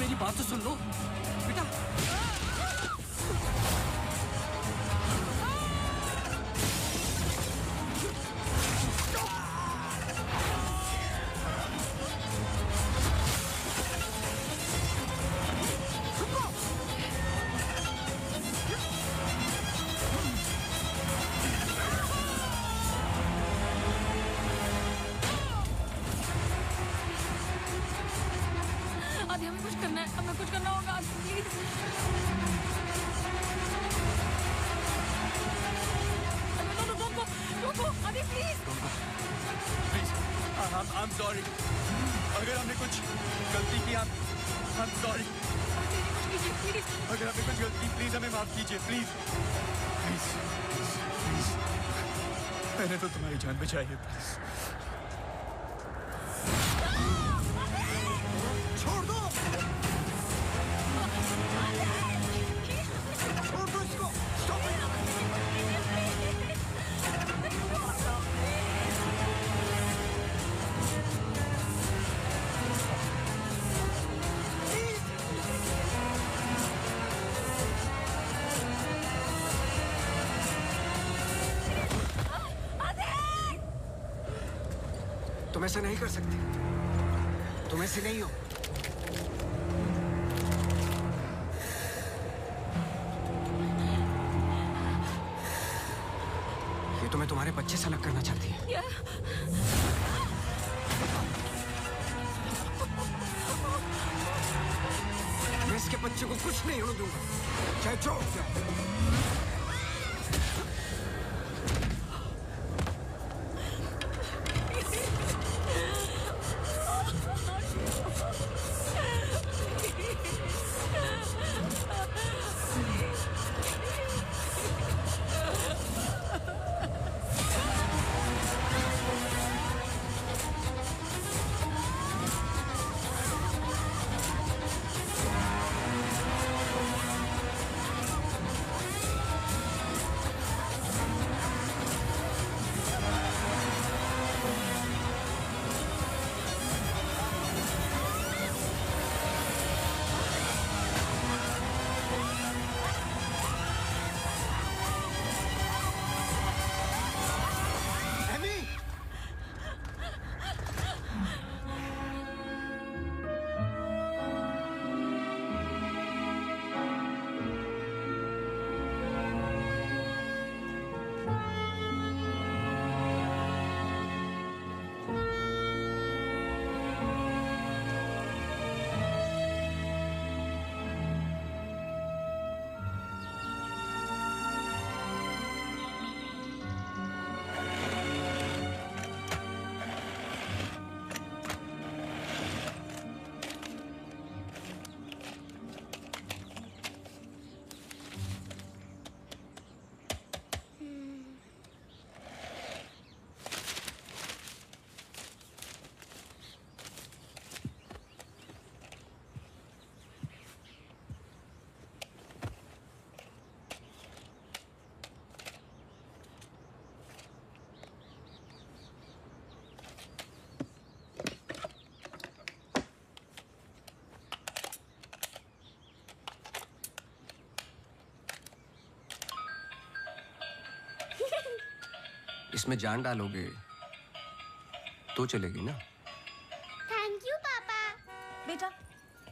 मेरी बात तो सुन लो बेटा। आदि हमें कुछ करना है, हमें कुछ करना होगा प्लीज। रोको आदि प्लीज। I'm sorry। अगर हमने कुछ गलती की I'm sorry। कुछ कीजिए प्लीज। अगर हमने कुछ गलती की प्लीज हमें माफ कीजिए प्लीज प्लीज प्लीज। मैंने तो तुम्हारी जान बचाई है प्लीज। छोड़ दो, छोड़ दो इसको। Stop it. तुम ऐसा नहीं कर सकते, तुम ऐसे नहीं हो। ये तुम्हें तुम्हारे बच्चे से अलग करना चाहती है। मैं इसके बच्चे को कुछ नहीं होने दूंगा, चाहे जो हो जाए। इसमें जान डालोगे तो चलेगी ना। थैंक यू पापा। बेटा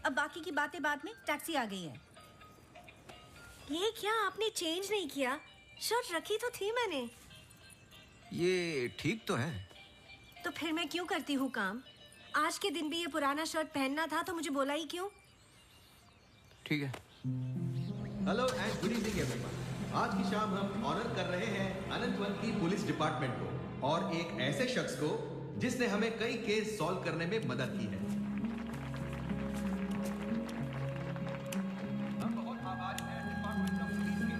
अब बाकी की बातें बाद में, टैक्सी आ गई है। ये क्या आपने चेंज नहीं किया? शर्ट रखी तो थी मैंने। ये ठीक तो है। तो फिर मैं क्यों करती हूँ काम? आज के दिन भी ये पुराना शर्ट पहनना था तो मुझे बोला ही क्यों? ठीक है। Hello and good evening everyone. आज की शाम हम ऑनर कर रहे हैं अनंतवन की पुलिस डिपार्टमेंट को और एक ऐसे शख्स को जिसने हमें कई केस सॉल्व करने में मदद की है। हम बहुत आभारी हैं डिपार्टमेंट ऑफ पुलिस के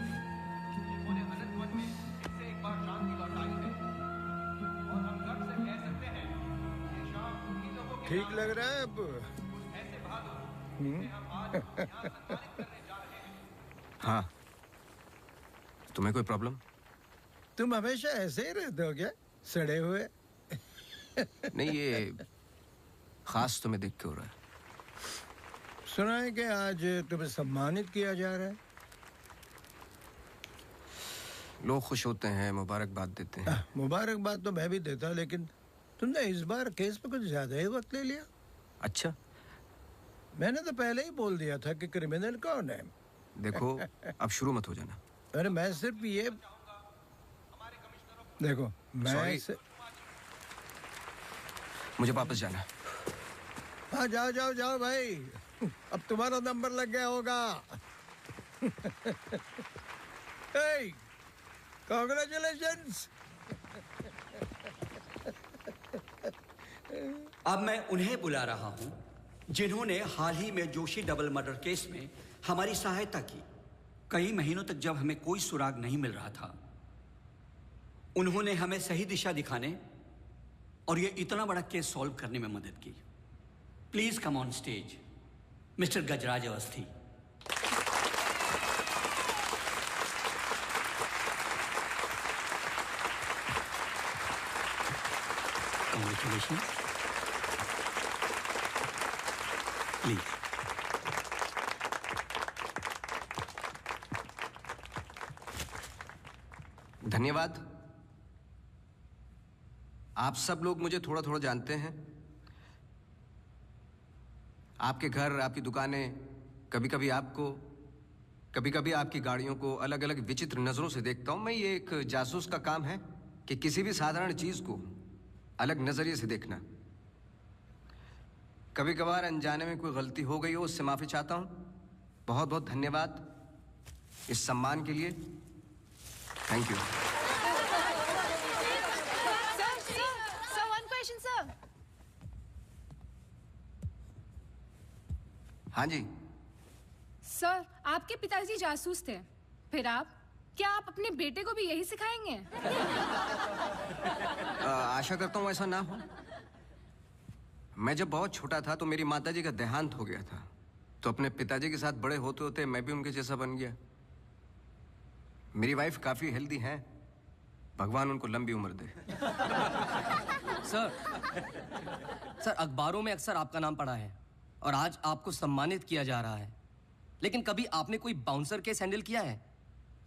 जिन्होंने अनंतवन में फिर से एक बार शांति लौटाई है और हम गर्व से कह सकते हैं ये शाम उन लोगों के ठीक लग रहा है अब। ऐसे बहादुर जिन्हें हम आज यहाँ सम्मानित करने जा रहे हैं। हाँ, तुम्हें कोई प्रॉब्लम? तुम हमेशा ऐसे ही रहते हो क्या, सड़े हुए? नहीं, ये खास तुम्हें देख के हो रहा है। सुना है कि आज तुम्हें सम्मानित किया जा रहा है। लोग खुश होते हैं, मुबारकबाद देते हैं। मुबारकबाद तो मैं भी देता, लेकिन तुमने इस बार केस पे कुछ ज्यादा ही वक्त ले लिया। अच्छा, मैंने तो पहले ही बोल दिया था कि क्रिमिनल कौन है। देखो अब शुरू मत हो जाना। अरे मैं सिर्फ ये देखो, मैं मुझे वापस जाना। हाँ जाओ जाओ जाओ भाई, अब तुम्हारा नंबर लग गया होगा। hey, congratulations! अब मैं उन्हें बुला रहा हूं जिन्होंने हाल ही में जोशी डबल मर्डर केस में हमारी सहायता की। कई महीनों तक जब हमें कोई सुराग नहीं मिल रहा था, उन्होंने हमें सही दिशा दिखाने और ये इतना बड़ा केस सॉल्व करने में मदद की। Please come on stage mister Gajraj Awasthi. Congratulations. Please. धन्यवाद। आप सब लोग मुझे थोड़ा थोड़ा जानते हैं। आपके घर, आपकी दुकानें, कभी कभी आपको, कभी कभी आपकी गाड़ियों को अलग अलग विचित्र नजरों से देखता हूं। मैं ये एक जासूस का काम है कि किसी भी साधारण चीज को अलग नजरिए से देखना। कभी कभार अनजाने में कोई गलती हो गई हो, उससे माफी चाहता हूं। बहुत बहुत धन्यवाद इस सम्मान के लिए। Thank you. Sir, one question, sir. हाँ जी। सर, आपके पिताजी जासूस थे, फिर आप? क्या आप अपने बेटे को भी यही सिखाएंगे? आशा करता हूँ ऐसा ना हो। मैं जब बहुत छोटा था तो मेरी माताजी का देहांत हो गया था, तो अपने पिताजी के साथ बड़े होते होते मैं भी उनके जैसा बन गया। मेरी वाइफ काफी हेल्दी हैं, भगवान उनको लंबी उम्र दे। सर अखबारों में अक्सर आपका नाम पड़ा है और आज आपको सम्मानित किया जा रहा है, लेकिन कभी आपने कोई बाउंसर केस हैंडल किया है?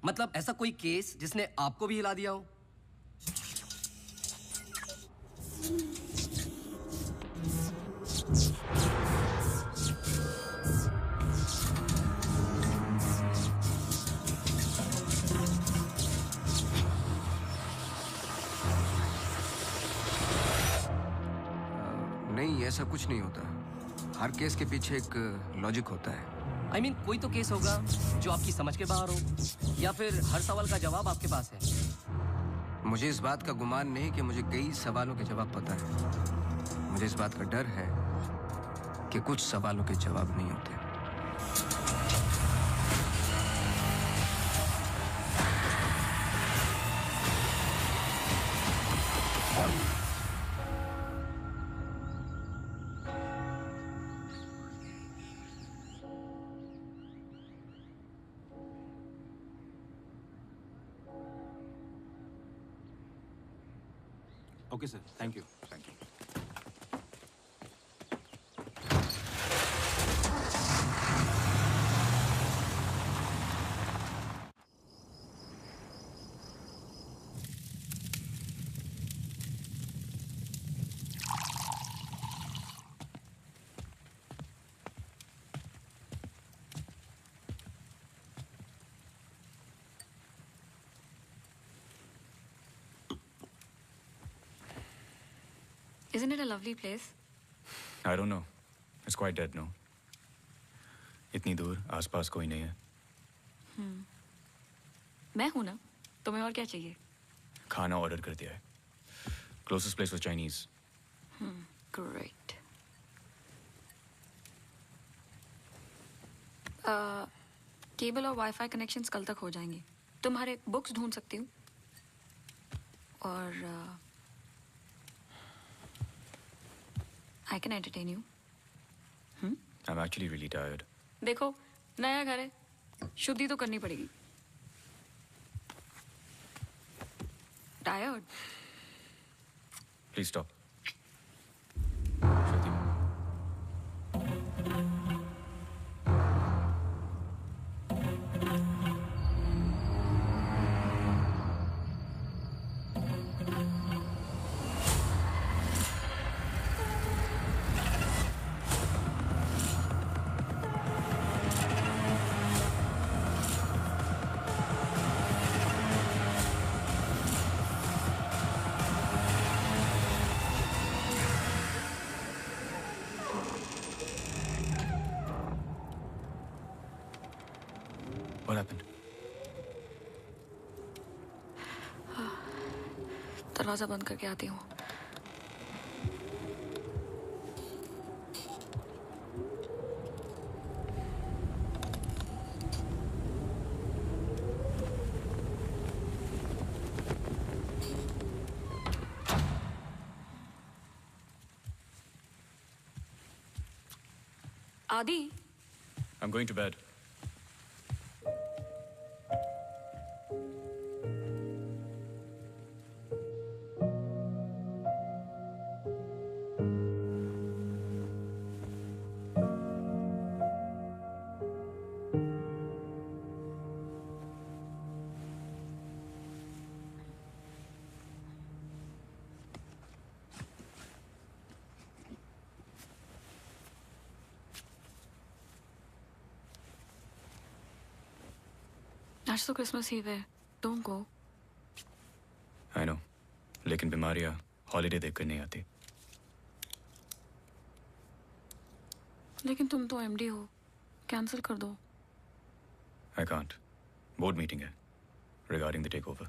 मतलब ऐसा कोई केस जिसने आपको भी हिला दिया हो? नहीं, ऐसा कुछ नहीं होता। हर केस के पीछे एक लॉजिक होता है। I mean, कोई तो केस होगा जो आपकी समझ के बाहर हो, या फिर हर सवाल का जवाब आपके पास है। मुझे इस बात का गुमान नहीं कि मुझे कई सवालों के जवाब पता है। मुझे इस बात का डर है कि कुछ सवालों के जवाब नहीं होते। Okay, sir. Thank you. Thank you. Isn't it a lovely place? I don't know. It's quite dead, no? इतनी दूर, आसपास कोई नहीं है। मैं हूं ना, तुम्हें और क्या चाहिए? खाना ऑर्डर कर दिया है। Closest place was Chinese. Great. Cable और वाईफाई कनेक्शंस कल तक हो जाएंगे। तुम्हारे बुक्स ढूंढ सकती हूँ और I can entertain you. I'm actually really tired. देखो, नया घर है, शुद्धि तो करनी पड़ेगी। Tired? Please stop. What happened? दरवाजा बंद करके आती हूँ. आदि. I'm going to bed. आज तो क्रिसमस ईव है. Don't go. I know. लेकिन बीमारियां हॉलीडे देखकर नहीं आती. लेकिन तुम तो एमडी हो. कैंसिल कर दो. I can't. Board meeting है regarding the takeover.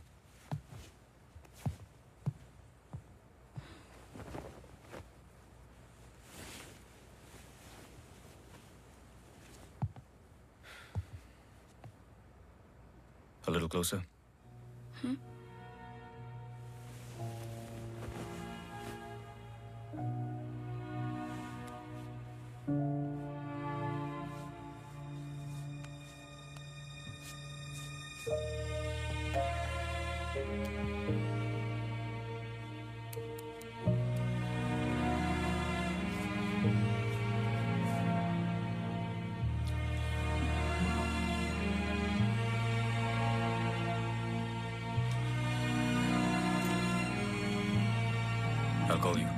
A little closer. I'll call you.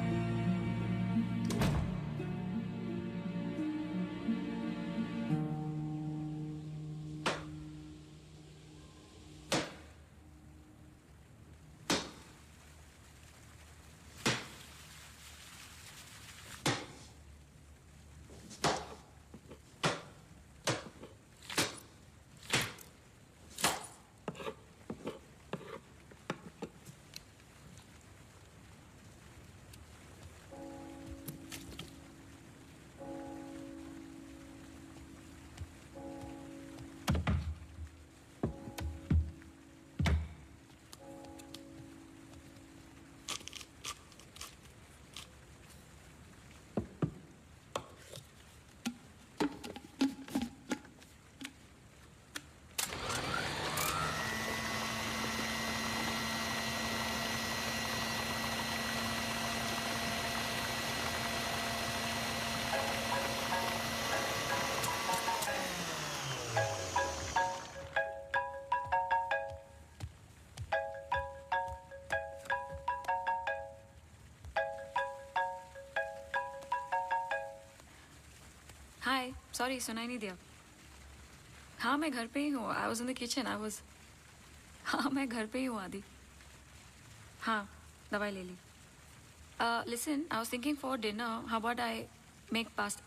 Hi. Sorry, सुनाई नहीं दिया. हाँ, मैं घर पे ही हूँ. I was in the kitchen. हाँ, मैं घर पे ही हूँ आदि. हाँ, दवाई ले ली. Listen, I was thinking for dinner how about I make pasta.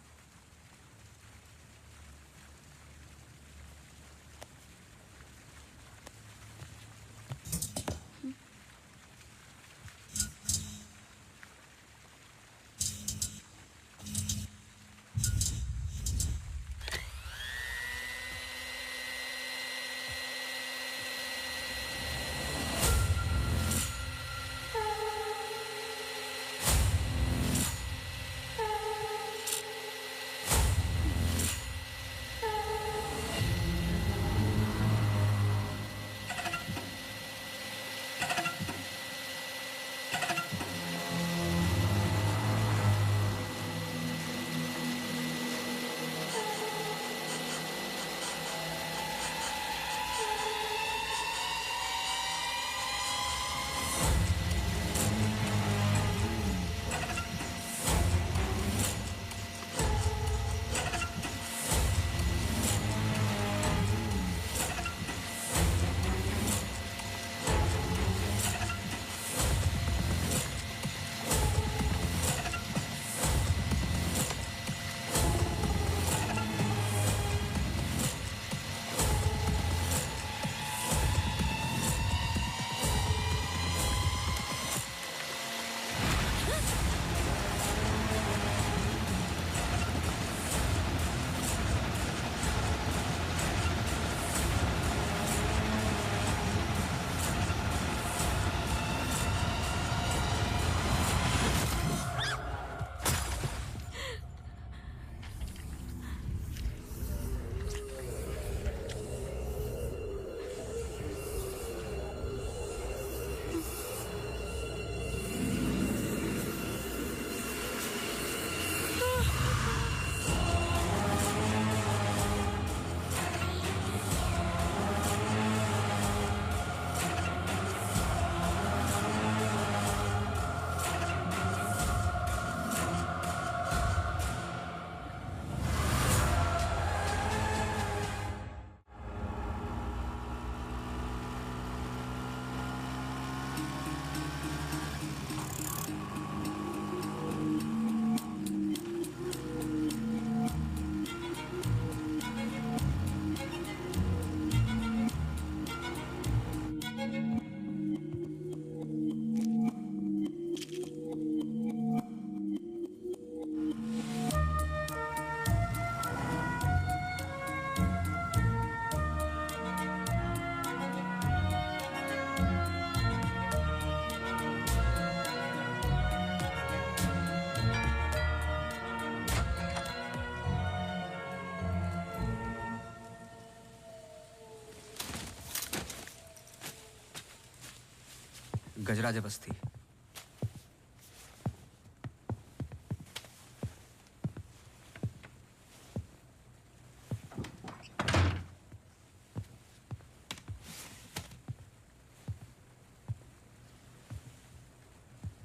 Gajraj Basti.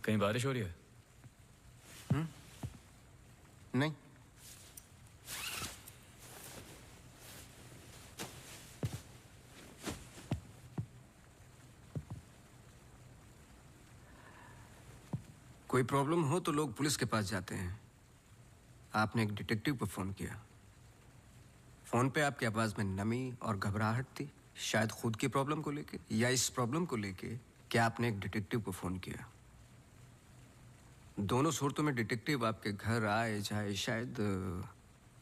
कहीं बारिश हो रही है? नहीं। कोई प्रॉब्लम हो तो लोग पुलिस के पास जाते हैं। आपने एक डिटेक्टिव को फोन किया। फोन पे आपकी आवाज में नमी और घबराहट थी, शायद खुद की प्रॉब्लम को लेके या इस प्रॉब्लम को लेके कि आपने एक डिटेक्टिव को फोन किया। दोनों सूरतों में डिटेक्टिव आपके घर आए जाए शायद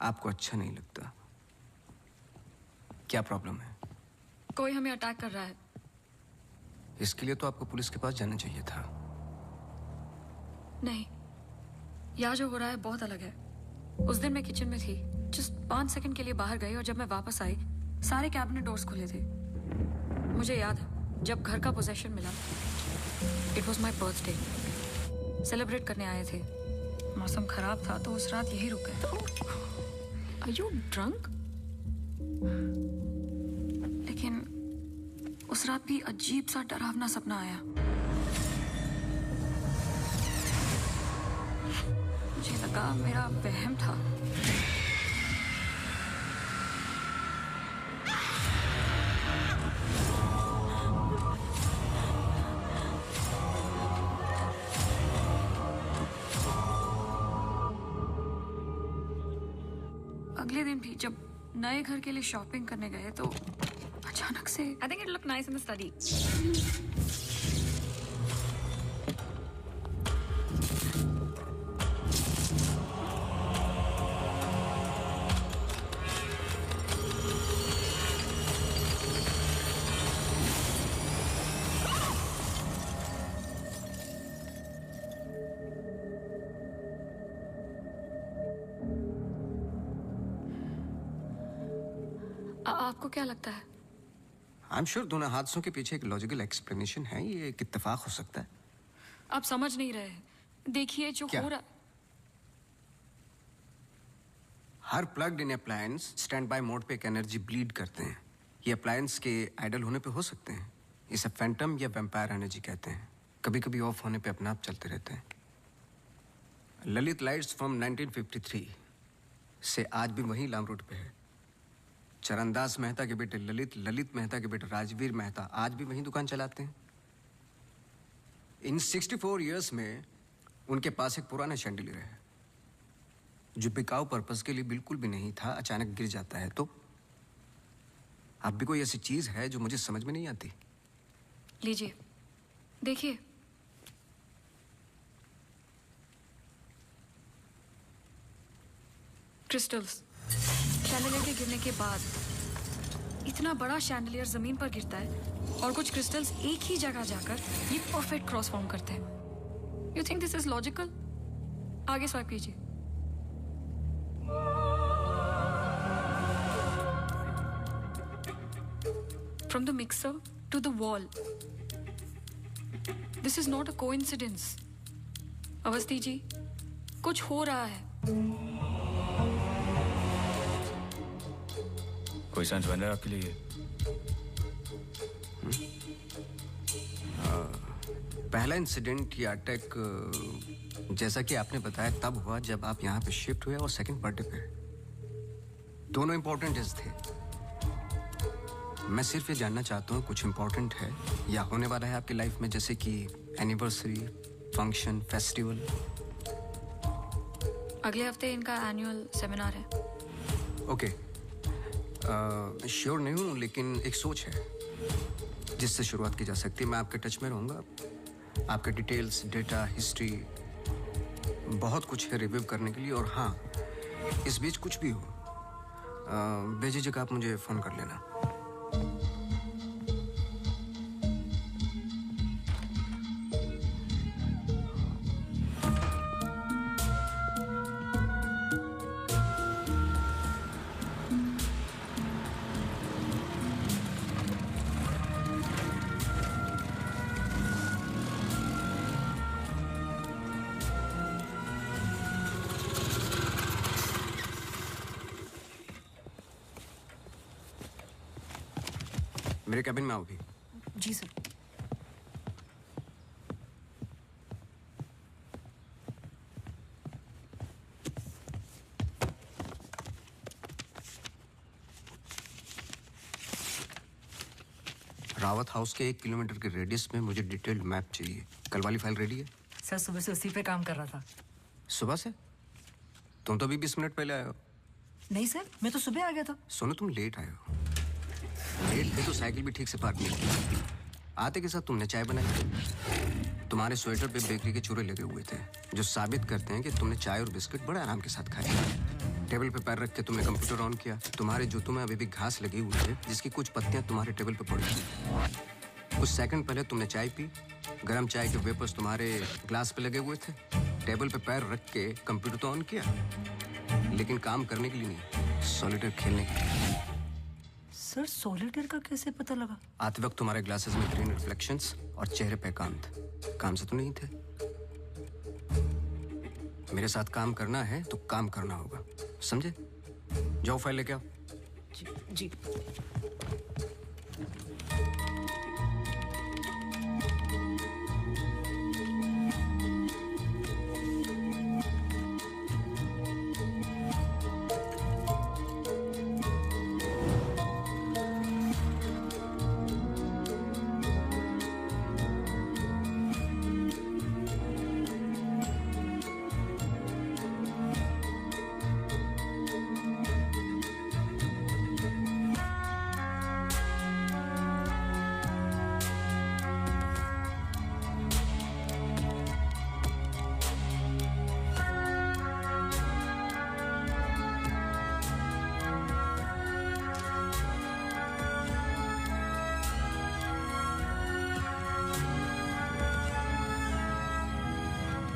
आपको अच्छा नहीं लगता। क्या प्रॉब्लम है? कोई हमें अटैक कर रहा है। इसके लिए तो आपको पुलिस के पास जाना चाहिए था। नहीं, यहाँ जो हो रहा है बहुत अलग है। उस दिन मैं किचन में थी, जस्ट 5 सेकंड के लिए बाहर गई और जब मैं वापस आई सारे कैबिनेट डोर्स खुले थे। मुझे याद है जब घर का पोजेशन मिला, it was my birthday, celebrate करने आए थे। मौसम खराब था तो उस रात यही रुक गए। Are you drunk? लेकिन उस रात भी अजीब सा डरावना सपना आया। मुझे लगा मेरा वहम था। अगले दिन भी जब नए घर के लिए शॉपिंग करने गए तो अचानक से I think it look nice in the study. आपको क्या लगता है? आई एम श्योर दोनों हादसों के पीछे एक लॉजिकल एक्सप्लेनेशन है। ये एक इत्तेफाक हो सकता है। आप समझ नहीं रहे हैं। देखिए जो हो रहा। हर plugged in appliance standby mode पे एक एनर्जी ब्लीड करते हैं। ये अप्लायंस के आइडल होने पे हो सकते हैं। इसे फैंटम या वैम्पायर एनर्जी कहते हैं। कभी कभी ऑफ होने पे अपने आप चलते रहते हैं। ललित लाइट्स फ्रॉम 1953 से आज भी वही लामरूट पे है। चरणदास मेहता के बेटे ललित मेहता के बेटे राजवीर मेहता आज भी वही दुकान चलाते हैं। इन 64 इयर्स में उनके पास एक पुराना शैंडिलियर है जो बिकाऊ पर्पस के लिए बिल्कुल भी नहीं था, अचानक गिर जाता है। तो अब भी कोई ऐसी चीज है जो मुझे समझ में नहीं आती। लीजिए देखिए। क्रिस्टल्स। शैंडलियर के गिरने के बाद इतना बड़ा शैंडलियर जमीन पर गिरता है और कुछ क्रिस्टल्स एक ही जगह जाकर ये परफेक्ट क्रॉस फॉर्म करते हैं। You think this is logical? आगे स्वाइप कीजिए। From the mixer to the wall. This is not a coincidence. Awasthi ji, कुछ हो रहा है। कोई सेंस बन रहा है आपके लिए? पहला इंसिडेंट या अटैक जैसा कि आपने बताया तब हुआ जब आप यहाँ पे शिफ्ट हुए और सेकंड बर्थडे पे। दोनों इंपॉर्टेंट डेज थे। मैं सिर्फ ये जानना चाहता हूँ कुछ इंपॉर्टेंट है या होने वाला है आपकी लाइफ में, जैसे कि एनिवर्सरी, फंक्शन, फेस्टिवल। अगले हफ्ते इनका एनुअल सेमिनार है। ओके, श्योर नहीं हूँ लेकिन एक सोच है जिससे शुरुआत की जा सकती है। मैं आपके टच में रहूँगा। आपके डिटेल्स, डेटा, हिस्ट्री बहुत कुछ है रिव्यू करने के लिए। और हाँ, इस बीच कुछ भी हो बेझिझक आप मुझे फ़ोन कर लेना। मेरे कैबिन में आओगी? जी सर। रावत हाउस के 1 किलोमीटर के रेडियस में मुझे डिटेल्ड मैप चाहिए। कल वाली फाइल रेडी है? सर सुबह से उसी पे काम कर रहा था। सुबह से? तुम तो अभी 20 मिनट पहले आए हो। नहीं सर, मैं तो सुबह आ गया था। सुनो, तुम लेट आए हो। लेट थे तो साइकिल भी ठीक से पार्क नहीं की। आते के साथ तुमने चाय बनाई। तुम्हारे स्वेटर पे बेकरी के चूरे लगे हुए थे जो साबित करते हैं कि तुमने चाय और बिस्किट बड़े आराम के साथ खाए। टेबल पे पैर रख के तुमने कंप्यूटर ऑन किया। तुम्हारे जूतों में अभी भी घास लगी हुई है जिसकी कुछ पत्तियां तुम्हारे टेबल पे पड़ी थी। कुछ सेकंड पहले तुमने चाय पी। गरम चाय के वेपर्स तुम्हारे ग्लास पे लगे हुए थे। टेबल पे पैर रख के कंप्यूटर तो ऑन किया, लेकिन काम करने के लिए नहीं, सॉलिटेयर खेलने के लिए। सर सॉलिटेयर का कैसे पता लगा? आते वक्त तुम्हारे ग्लासेस में ग्रीन रिफ्लेक्शंस और चेहरे पे एकांत। काम से तो नहीं थे। मेरे साथ काम करना है तो काम करना होगा, समझे? जाओ फाइल लेके आओ। जी।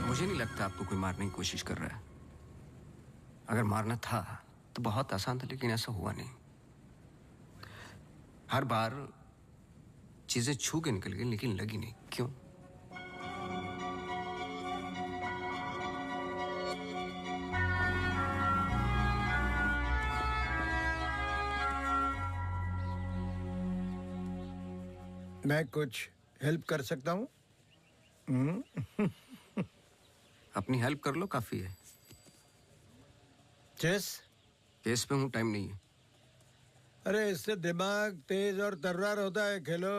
मुझे नहीं लगता आपको कोई मारने की कोशिश कर रहा है। अगर मारना था तो बहुत आसान था, लेकिन ऐसा हुआ नहीं। हर बार चीजें छू के निकल गई लेकिन लगी नहीं। क्यों? मैं कुछ हेल्प कर सकता हूँ? अपनी हेल्प कर लो, काफी है। चेस? केस पे हूँ, टाइम नहीं है। अरे इससे दिमाग तेज और तर्रार होता है। खेलो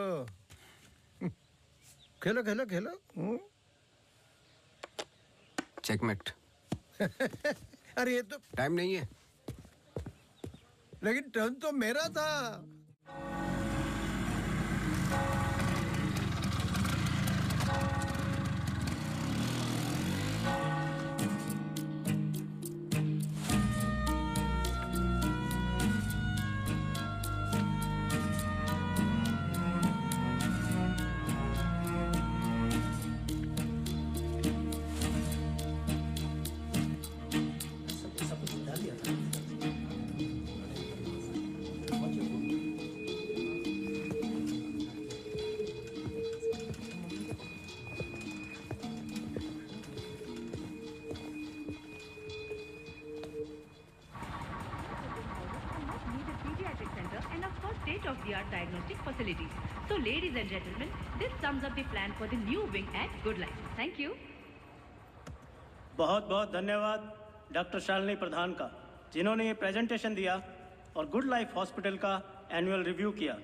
खेलो खेलो खेलो। चेकमेट। अरे ये तो टाइम नहीं है। लेकिन टर्न तो मेरा था। state-of-the-art diagnostic facilities. So, ladies and gentlemen, this sums up the plan for the new wing at Good Life. Thank you. बहुत बहुत धन्यवाद डॉक्टर शालिनी प्रधान का, जिन्होंने ये प्रेजेंटेशन दिया और गुड लाइफ हॉस्पिटल का एनुअल रिव्यू किया।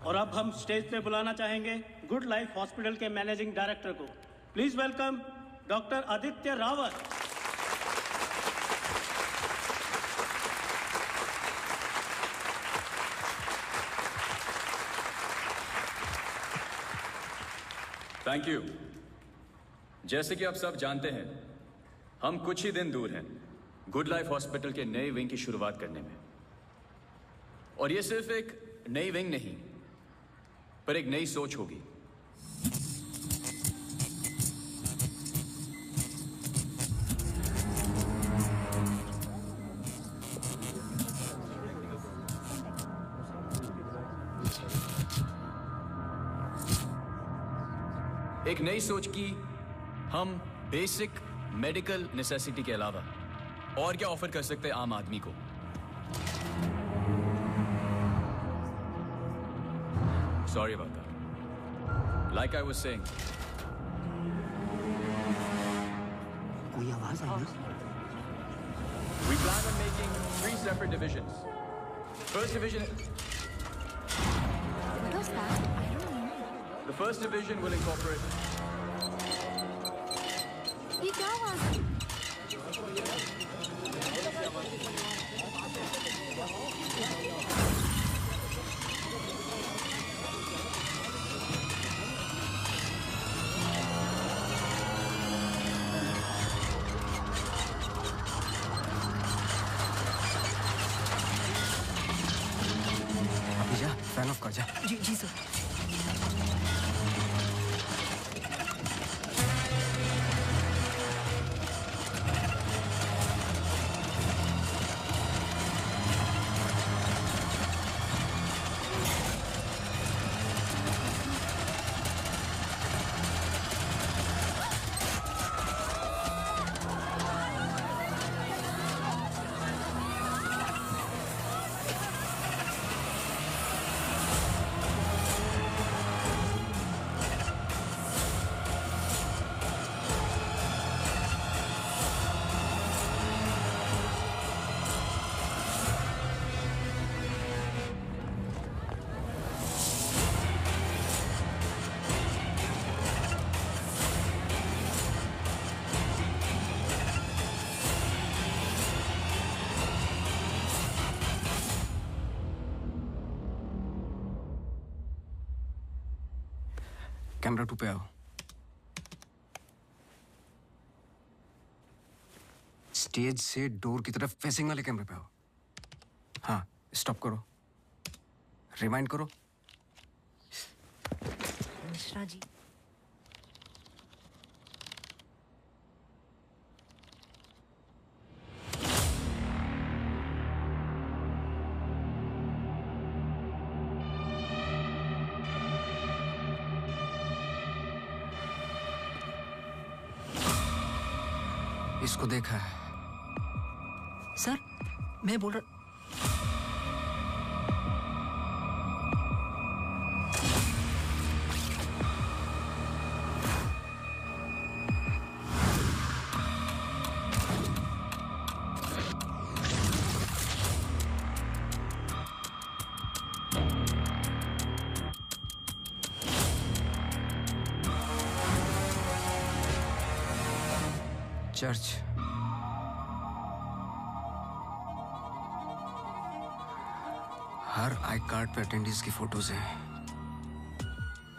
और अब हम स्टेज पे बुलाना चाहेंगे गुड लाइफ हॉस्पिटल के मैनेजिंग डायरेक्टर को। Please welcome doctor Aditya Rawat. Thank you. जैसे कि आप सब जानते हैं, हम कुछ ही दिन दूर हैं गुड लाइफ हॉस्पिटल के नए विंग की शुरुआत करने में। और ये सिर्फ एक नई विंग नहीं, पर एक नई सोच होगी। एक नई सोच की हम बेसिक मेडिकल नेसेसिटी के अलावा और क्या ऑफर कर सकते हैं आम आदमी को। Sorry about that. Like I was saying. कोई आवाज आई ना? We plan on making 3 separate divisions. First division. What was that? I don't know. The first division will incorporate. ये क्या आवाज? अभी जा, फैन ऑफ कर जा। जी जी सर। कैमरा 2 पे आओ। स्टेज से डोर की तरफ फेसिंग वाले कैमरे पे आओ। हाँ, स्टॉप करो, रिवाइंड करो। मिश्रा जी। इसको देखा है? सर, मैं बोल रहा। चर्च। हर आई कार्ड पे अटेंडेंस की फोटोज हैं।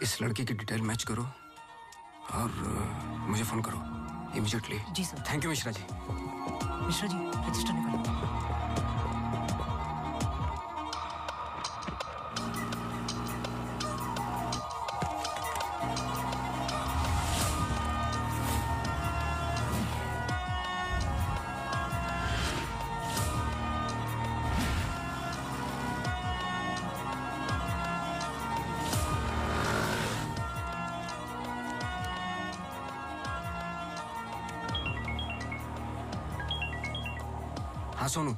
इस लड़के की डिटेल मैच करो और मुझे फोन करो इमीडिएटली। जी sir. Thank you Mishra ji. Mishra ji, register निकालो। हाँ सोनू,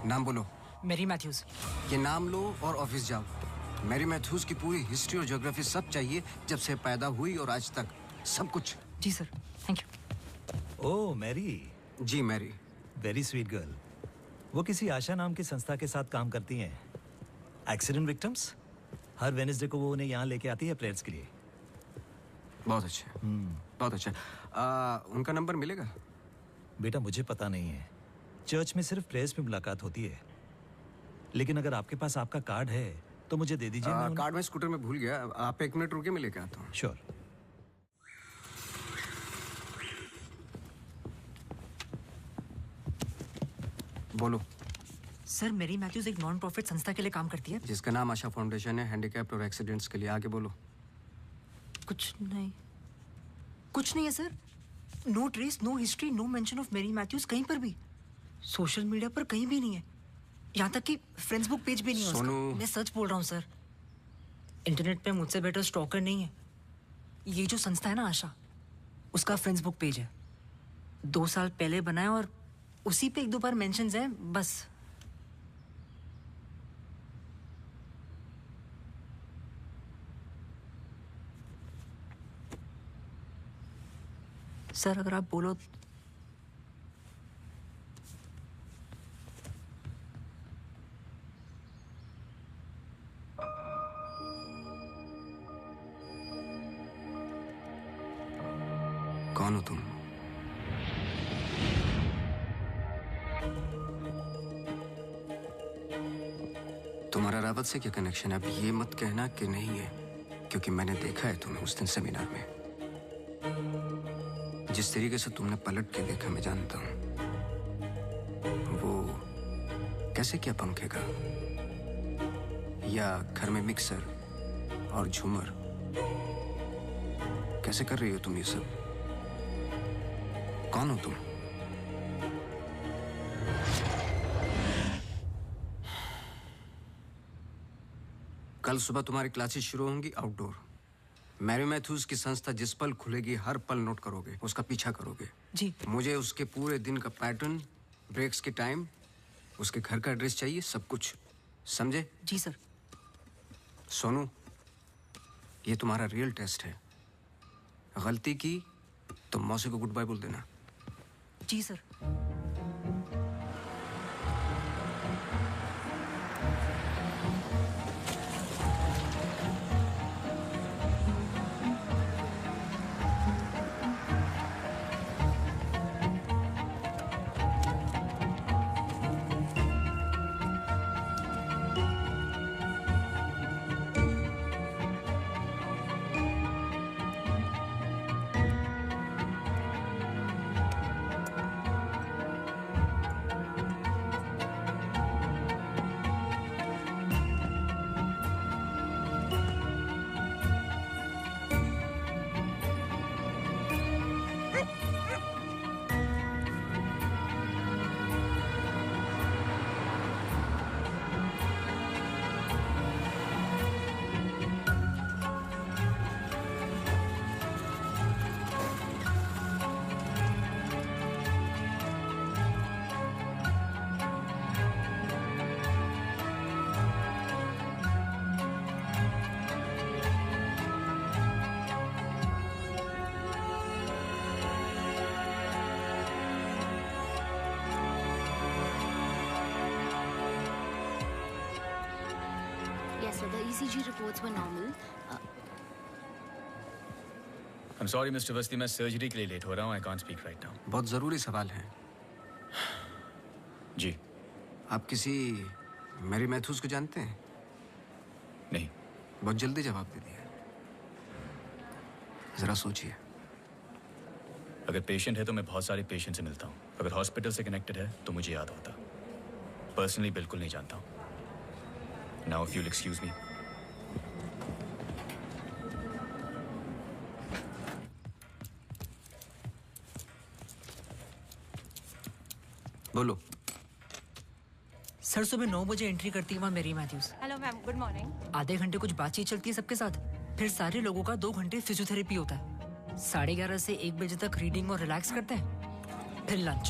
नाम बोलो। Mary Matthews. ये नाम लो और ऑफिस जाओ। मैरी मैथ्यूज की पूरी हिस्ट्री और ज्योग्राफी सब चाहिए, जब से पैदा हुई और आज तक, सब कुछ। जी sir, thank you. Oh Mary. जी मैरी। Very sweet girl. वो किसी आशा नाम की संस्था के साथ काम करती हैं। Accident victims. हर वेडनेसडे को वो उन्हें यहाँ लेके आती है प्रेयर्स के लिए। बहुत अच्छा, बहुत अच्छा। उनका नंबर मिलेगा? बेटा मुझे पता नहीं है, चर्च में सिर्फ प्रेयर्स में मुलाकात होती है। लेकिन अगर आपके पास आपका कार्ड है तो मुझे दे दीजिए। कार्ड मैं स्कूटर में भूल गया, आप 1 मिनट रुकिए, मैं लेके आता हूँ। श्योर। बोलो। सर, मैरी मैथ्यूज एक नॉन प्रॉफिट संस्था के लिए काम करती है जिसका नाम आशा फाउंडेशन है, हैंडीकैप्ड और एक्सीडेंट्स के लिए। आगे बोलो। कुछ नहीं, कुछ नहीं है sir. No trace, no history, no mention of Mary Matthews कहीं पर भी। सोशल मीडिया पर कहीं भी नहीं है, यहाँ तक कि फेसबुक पेज भी नहीं है उसका। मैं सच बोल रहा हूँ सर, इंटरनेट पे मुझसे बेटर स्टॉकर नहीं है। ये जो संस्था है ना आशा, उसका फेसबुक पेज है, 2 साल पहले बना है और उसी पे 1-2 बार मेंशन्स हैं बस। सर अगर आप बोलो कौन हो तुम? तुम्हारा रावत से क्या कनेक्शन है? अब ये मत कहना कि नहीं है, क्योंकि मैंने देखा है तुम्हें उस दिन सेमिनार में। जिस तरीके से तुमने पलट के देखा मैं जानता हूं। वो कैसे क्या पंखेगा या घर में मिक्सर और झूमर कैसे कर रही हो तुम ये सब? कौन हो तुम? कल सुबह तुम्हारी क्लासेस शुरू होंगी आउटडोर। मैरी मैथ्यूज की संस्था जिस पल खुलेगी हर पल नोट करोगे, उसका पीछा करोगे। जी। मुझे उसके पूरे दिन का पैटर्न, ब्रेक्स के टाइम, उसके घर का एड्रेस चाहिए, सब कुछ। समझे? जी सर। सोनू, ये तुम्हारा रियल टेस्ट है। गलती की तो मौसी को गुड बाय बोल देना। जी sir. So the ECG reports were normal. I'm sorry, Mr. Vasti, मैं सर्जरी के लिए लेट हो रहा हूँ. I can't speak right now. बहुत जरूरी सवाल है। जी। आप किसी मैरी मैथ्यूज को जानते हैं? नहीं। बहुत जल्दी जवाब दे दिया। जरा सोचिए। अगर पेशेंट है तो मैं बहुत सारे पेशेंट से मिलता हूँ। अगर हॉस्पिटल से कनेक्टेड है तो मुझे याद होता। पर्सनली बिल्कुल नहीं जानता हूँ। Now, if you'll excuse me. बोलो। सर सुबह 9 बजे एंट्री करती है वहाँ Mary Matthews. Hello ma'am, good morning. आधे घंटे कुछ बातचीत चलती है सबके साथ, फिर सारे लोगों का 2 घंटे फिजियोथेरेपी होता है। 11:30 से 1 बजे तक रीडिंग और रिलैक्स करते हैं, फिर लंच।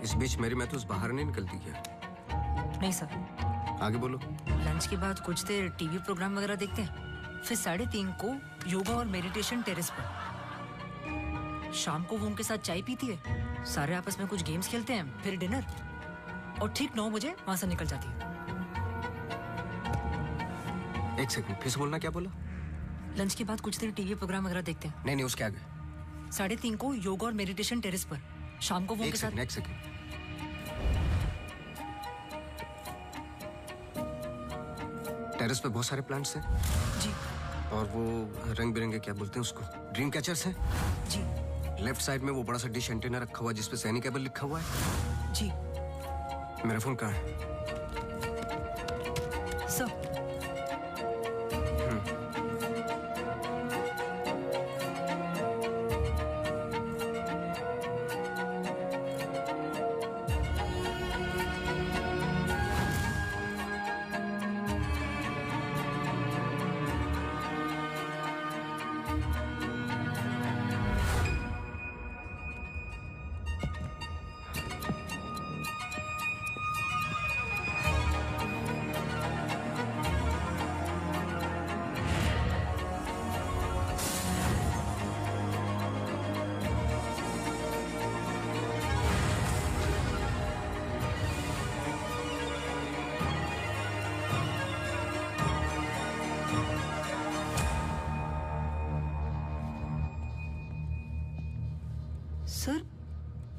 इस बीच मैरी मैथ्यूज बाहर नहीं निकलती क्या? नहीं सर। आगे बोलो। लंच के बाद कुछ देर टीवी प्रोग्राम वगैरह देखते हैं, फिर 3:30 को योगा और मेडिटेशन टेरेस पर। शाम को वो उनके साथ चाय पीती है, सारे आपस में कुछ गेम्स खेलते हैं, फिर डिनर, और ठीक 9 बजे वहां से निकल जाती है। 1 सेकंड, फिर से बोलना, क्या बोला? लंच के बाद कुछ देर टीवी प्रोग्राम वगैरह देखते हैं। नहीं, उसके आगे। 3:30 को योगा और मेडिटेशन टेरेस पर। शाम को वो उनके साथ। एक सेकंड। टेरेस पे बहुत सारे प्लांट्स हैं। जी। और वो रंग बिरंगे क्या बोलते हैं उसको, ड्रीम कैचर्स हैं। जी। लेफ्ट साइड में वो बड़ा सा डिश एंटीना रखा हुआ है जिसपे सैनी केबल लिखा हुआ है। जी। मेरा फोन कहाँ है? सर।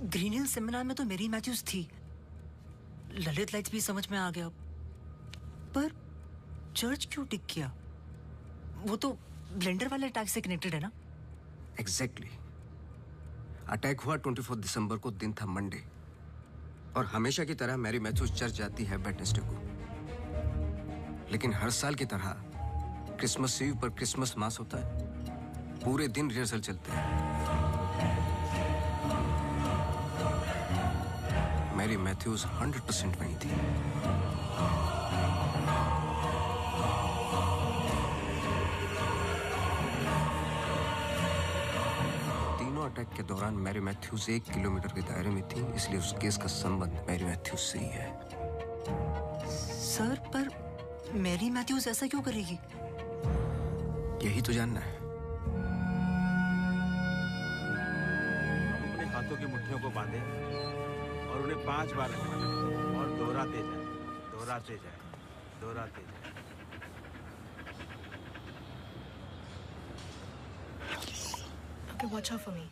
ग्रीन हिल सेमिनार में तो मेरी मैथ्यूज थी, ललित लाइट्स भी समझ में आ गया, पर चर्च क्यों टिक किया? वो तो ब्लेंडर वाले अटैक से कनेक्टेड है ना? एग्जैक्टली। अटैक हुआ 24 दिसंबर को, दिन था मंडे, और हमेशा की तरह मैरी मैथ्यूज चर्च जाती है वेडनेसडे को। लेकिन हर साल की तरह क्रिसमस ईव पर क्रिसमस मास होता है, पूरे दिन रिहर्सल चलते हैं। मैरी मैथ्यूज 100% वहीं थी। तीनों अटैक के दौरान मैरी मैथ्यूज 1 किलोमीटर के दायरे में थी, इसलिए उस केस का संबंध मैरी मैथ्यूज से ही है। सर, पर मैरी मैथ्यूज ऐसा क्यों करेगी? यही तो जानना है। अपने हाथों की मुट्ठियों को बांधे और उन्हें 5 बार रखना और दोहराते जाए, दोहराते जाए, दोहराते जाए। Okay, watch out for me.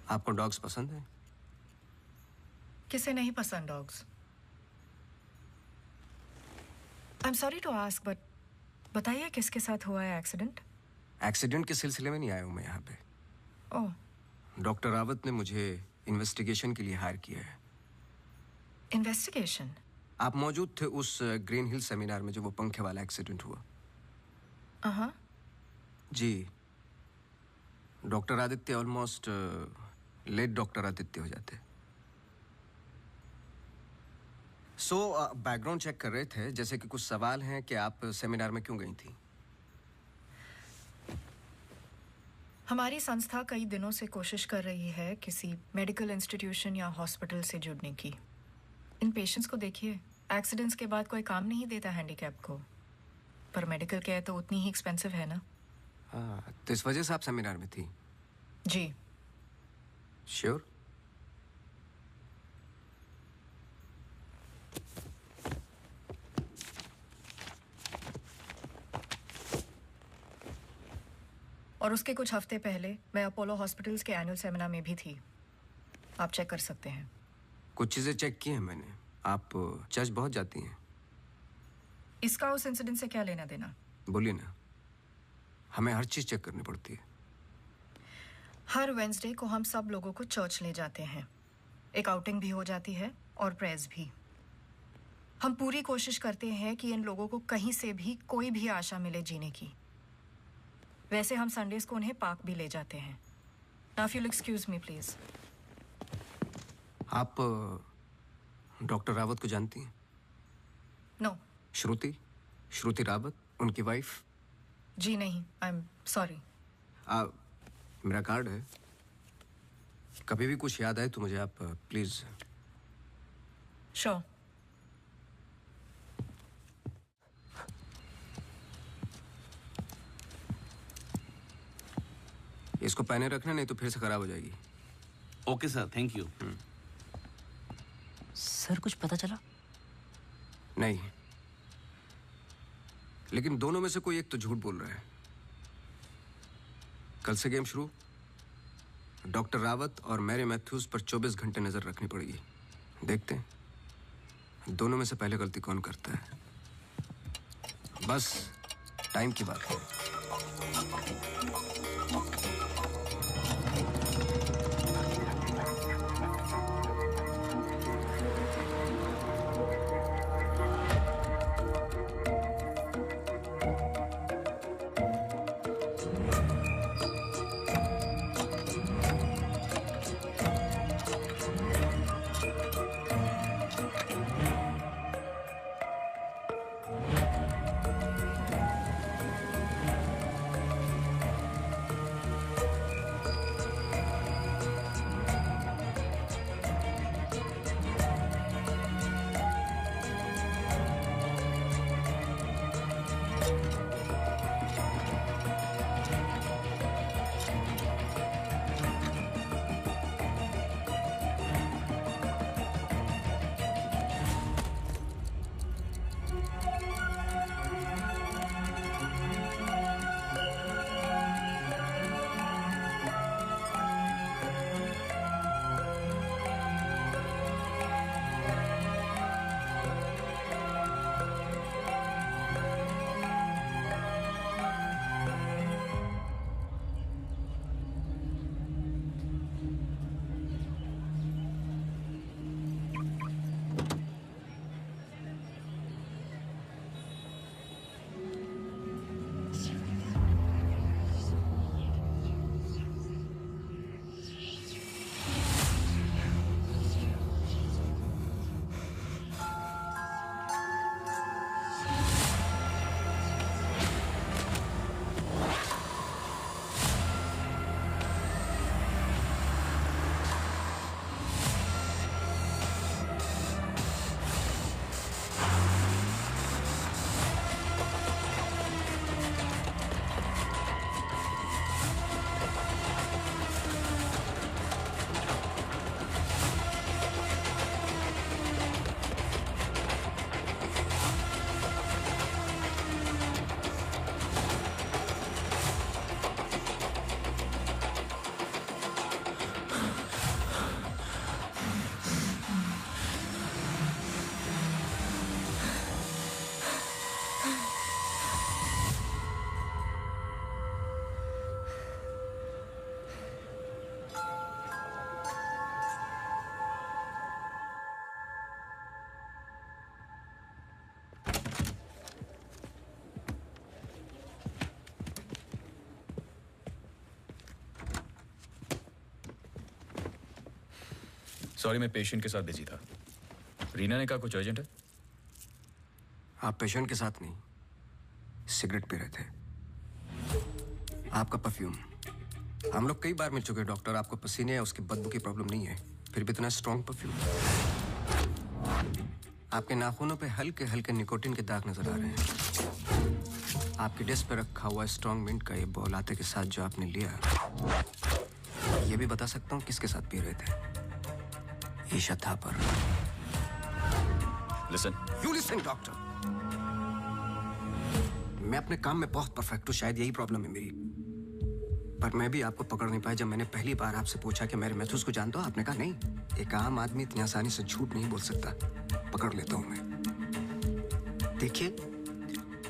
आपको डॉग्स पसंद है? किसे नहीं पसंद dogs? I am sorry to ask, but बताइए किसके साथ हुआ है एक्सीडेंट? एक्सीडेंट के सिलसिले में नहीं आया हूं मैं यहाँ पे। ओह, डॉक्टर रावत ने मुझे इन्वेस्टिगेशन के लिए हायर किया है। इन्वेस्टिगेशन? आप मौजूद थे उस ग्रीन हिल सेमिनार में जो वो पंखे वाला एक्सीडेंट हुआ? हाँ जी। Doctor Aditya almost late doctor Aditya हो जाते। बैकग्राउंड चेक कर रहे थे, जैसे कि कुछ सवाल हैं कि आप सेमिनार में क्यों गई थी? हमारी संस्था कई दिनों से कोशिश कर रही है किसी मेडिकल इंस्टीट्यूशन या हॉस्पिटल से जुड़ने की। इन पेशेंट्स को देखिए, एक्सीडेंट्स के बाद कोई काम नहीं देता हैंडीकैप को, पर मेडिकल केयर तो उतनी ही एक्सपेंसिव है ना। तो इस वजह से आप सेमिनार में थी? जी। श्योर? और उसके कुछ हफ्ते पहले मैं अपोलो हॉस्पिटल्स के एनुअल सेमिनार में भी थी, आप चेक कर सकते हैं। कुछ चीजें चेक की हैं मैंने। आप चर्च बहुत जाती हैं। इसका उस इंसिडेंट से क्या लेना देना? बोलिए ना, हमें हर चीज चेक करनी पड़ती है। हर वेंसडे को हम सब लोगों को चर्च ले जाते हैं, एक आउटिंग भी हो जाती है और प्रेयर्स भी। हम पूरी कोशिश करते हैं कि इन लोगों को कहीं से भी कोई भी आशा मिले जीने की। वैसे हम संडेज को उन्हें पार्क भी ले जाते हैं। Now if you will excuse me please. आप डॉक्टर रावत को जानती हैं? नो। श्रुति रावत, उनकी वाइफ? जी नहीं, आई एम सॉरी। मेरा कार्ड है, कभी भी कुछ याद आए तो मुझे आप प्लीज। श्योर। इसको पहने रखना, नहीं तो फिर से खराब हो जाएगी। Okay sir, thank you. Sir, कुछ पता चला? नहीं, लेकिन दोनों में से कोई एक तो झूठ बोल रहा है। कल से गेम शुरू। डॉक्टर रावत और मैरी मैथ्यूज पर 24 घंटे नजर रखनी पड़ेगी। देखते हैं दोनों में से पहले गलती कौन करता है। बस टाइम की बात है। सॉरी, मैं पेशेंट के साथ बिजी था। रीना ने कहा कुछ अर्जेंट है। आप पेशेंट के साथ नहीं, सिगरेट पी रहे थे। आपका परफ्यूम, हम लोग कई बार मिल चुके हैं डॉक्टर। आपको पसीने या उसकी बदबू की प्रॉब्लम नहीं है, फिर भी इतना स्ट्रॉन्ग परफ्यूम। आपके नाखूनों पे हल्के हल्के निकोटीन के दाग नजर आ रहे हैं। आपकी डेस्क पे रखा हुआ स्ट्रॉन्ग मिंट का ये बॉल आते के साथ जो आपने लिया, ये भी बता सकता हूँ किसके साथ पी रहे थे। Isha Thapar. Listen. You listen doctor. मैं अपने काम में बहुत परफेक्ट हूँ, शायद यही प्रॉब्लम है मेरी। पर मैं भी आपको पकड़ नहीं पाया। जब मैंने पहली बार आपसे पूछा कि मेरे मैथ्यूज को जानते हो, आपने कहा नहीं। एक आम आदमी इतनी आसानी से झूठ नहीं बोल सकता। पकड़ लेता हूं मैं। देखिए,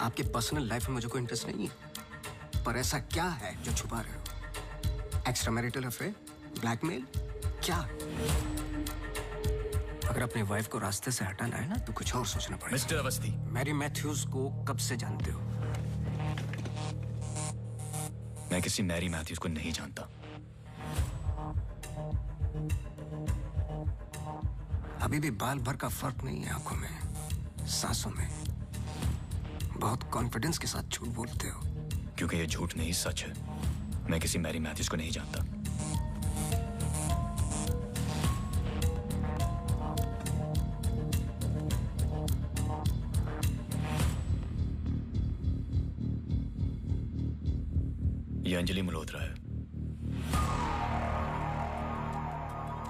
आपके पर्सनल लाइफ में मुझे कोई इंटरेस्ट नहीं है, पर ऐसा क्या है जो छुपा रहे हो? एक्स्ट्रा मैरिटल अफेयर, ब्लैकमेल, क्या? अगर अपनी वाइफ को रास्ते से हटाना है ना, तो कुछ और सोचना पड़ेगा। मिस्टर अवस्थी, मैरी मैथ्यूज को कब से जानते हो? मैं किसी मैरी मैथ्यूज को नहीं जानता। अभी भी बाल भर का फर्क नहीं है आंखों में, सांसों में। बहुत कॉन्फिडेंस के साथ झूठ बोलते हो। क्योंकि ये झूठ नहीं, सच है। मैं किसी मैरी मैथ्यूज को नहीं जानता। ये अंजलि मल्होत्रा है।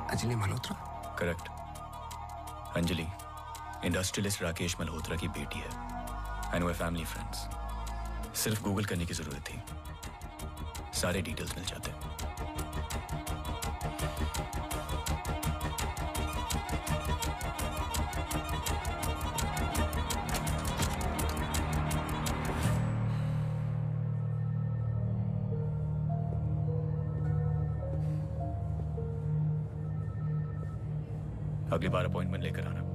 अंजलि मल्होत्रा? करेक्ट। अंजलि इंडस्ट्रियलिस्ट राकेश मल्होत्रा की बेटी है। एंड वे फैमिली फ्रेंड्स। सिर्फ गूगल करने की जरूरत थी, सारे डिटेल्स मिल जाते। अगली बार अपॉइंटमेंट लेकर आना।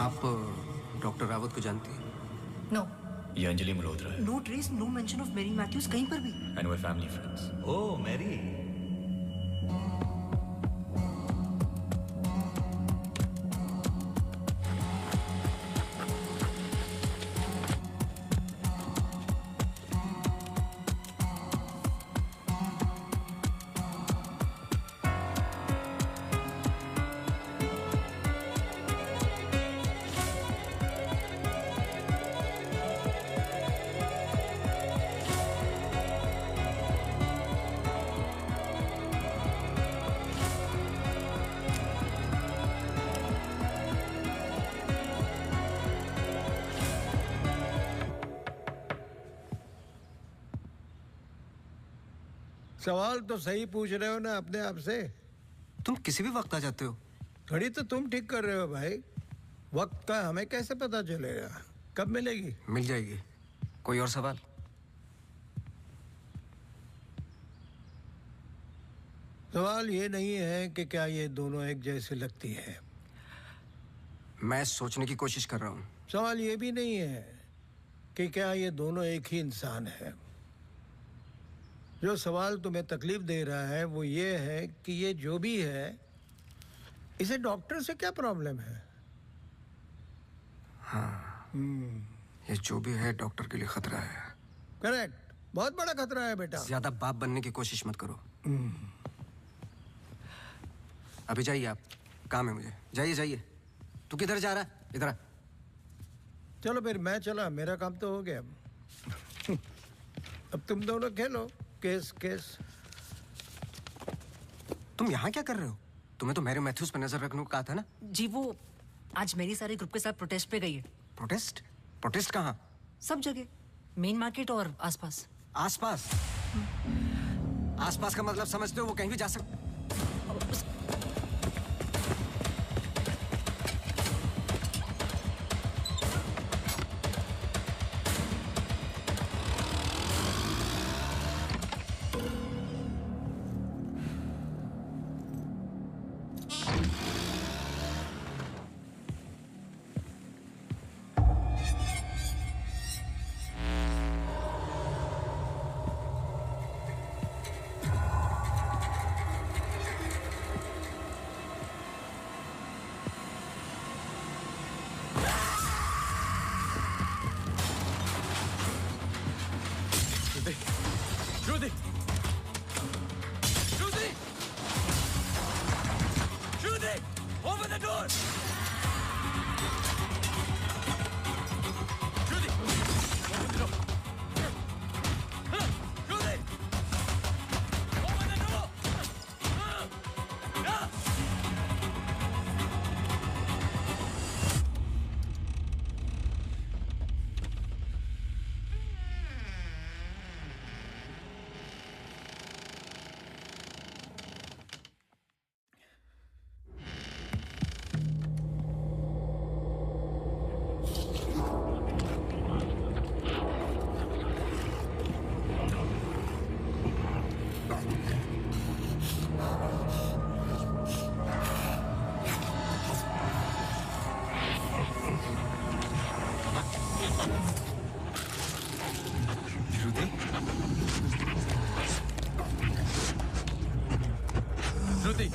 आप डॉक्टर रावत को जानती हैं? नो। ये अंजलि मल्होत्रा है। No trace, no mention of Mary Matthews कहीं पर भी। एंड वे फैमिली फ्रेंड्स। Oh Mary. सवाल तो सही पूछ रहे हो ना अपने आप से। तुम किसी भी वक्त आ जाते हो। घड़ी तो तुम ठीक कर रहे हो भाई, वक्त का हमें कैसे पता चलेगा? कब मिलेगी? मिल जाएगी। कोई और सवाल? सवाल ये नहीं है कि क्या ये दोनों एक जैसे लगती है। मैं सोचने की कोशिश कर रहा हूँ। सवाल ये भी नहीं है कि क्या ये दोनों एक ही इंसान है। जो सवाल तुम्हें तकलीफ दे रहा है वो ये है कि ये जो भी है, इसे डॉक्टर से क्या प्रॉब्लम है? हाँ, ये जो भी है डॉक्टर के लिए खतरा है। करेक्ट, बहुत बड़ा खतरा है बेटा। ज्यादा बाप बनने की कोशिश मत करो। अभी जाइए आप, काम है मुझे। जाइए जाइए। तू किधर जा रहा है? इधर आ। चलो फिर मैं चला, मेरा काम तो हो गया। अब तुम दोनों खेलो केस केस। तुम यहाँ क्या कर रहे हो? तुम्हें तो मैरी मैथ्यूज पर नजर रखने को कहा था ना? जी वो आज मेरी सारे ग्रुप के साथ प्रोटेस्ट पे गई है। प्रोटेस्ट? प्रोटेस्ट कहाँ? सब जगह, मेन मार्केट और आसपास। आसपास? आसपास का मतलब समझते हो? वो कहीं भी जा सकते। Shruti! Shruti! Shruti! Open the door! Shruti! Open the door! Shruti! Open the door! Shruti!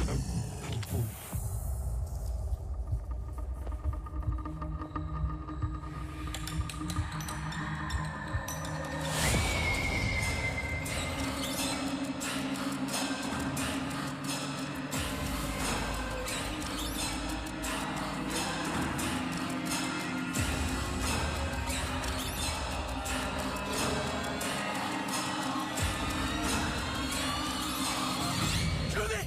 Shruti!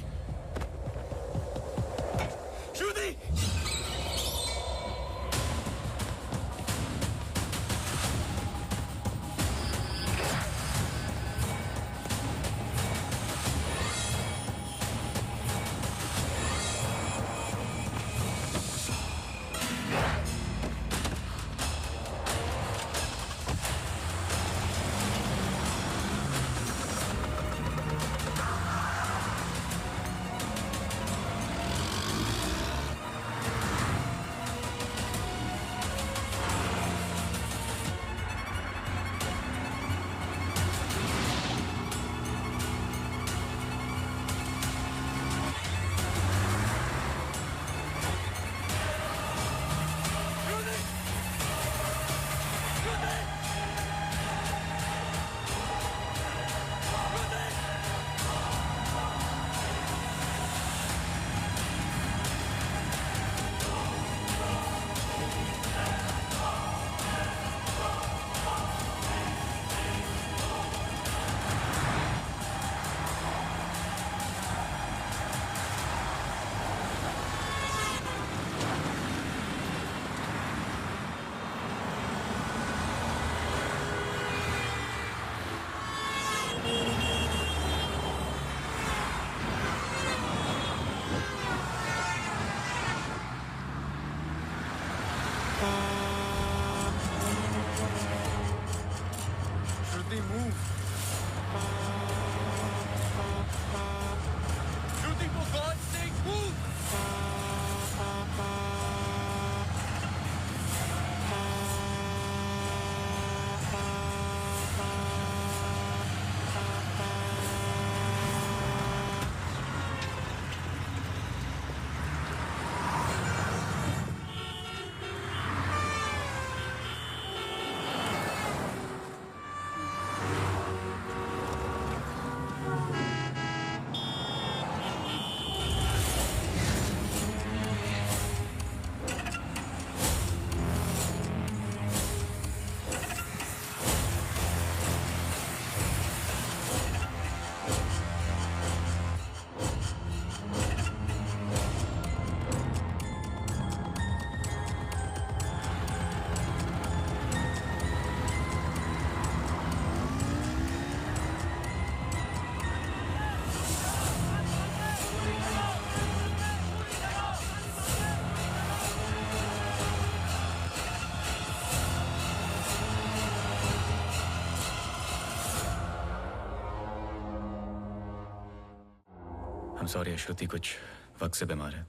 I'm sorry, श्रुति कुछ वक्त से बीमार है।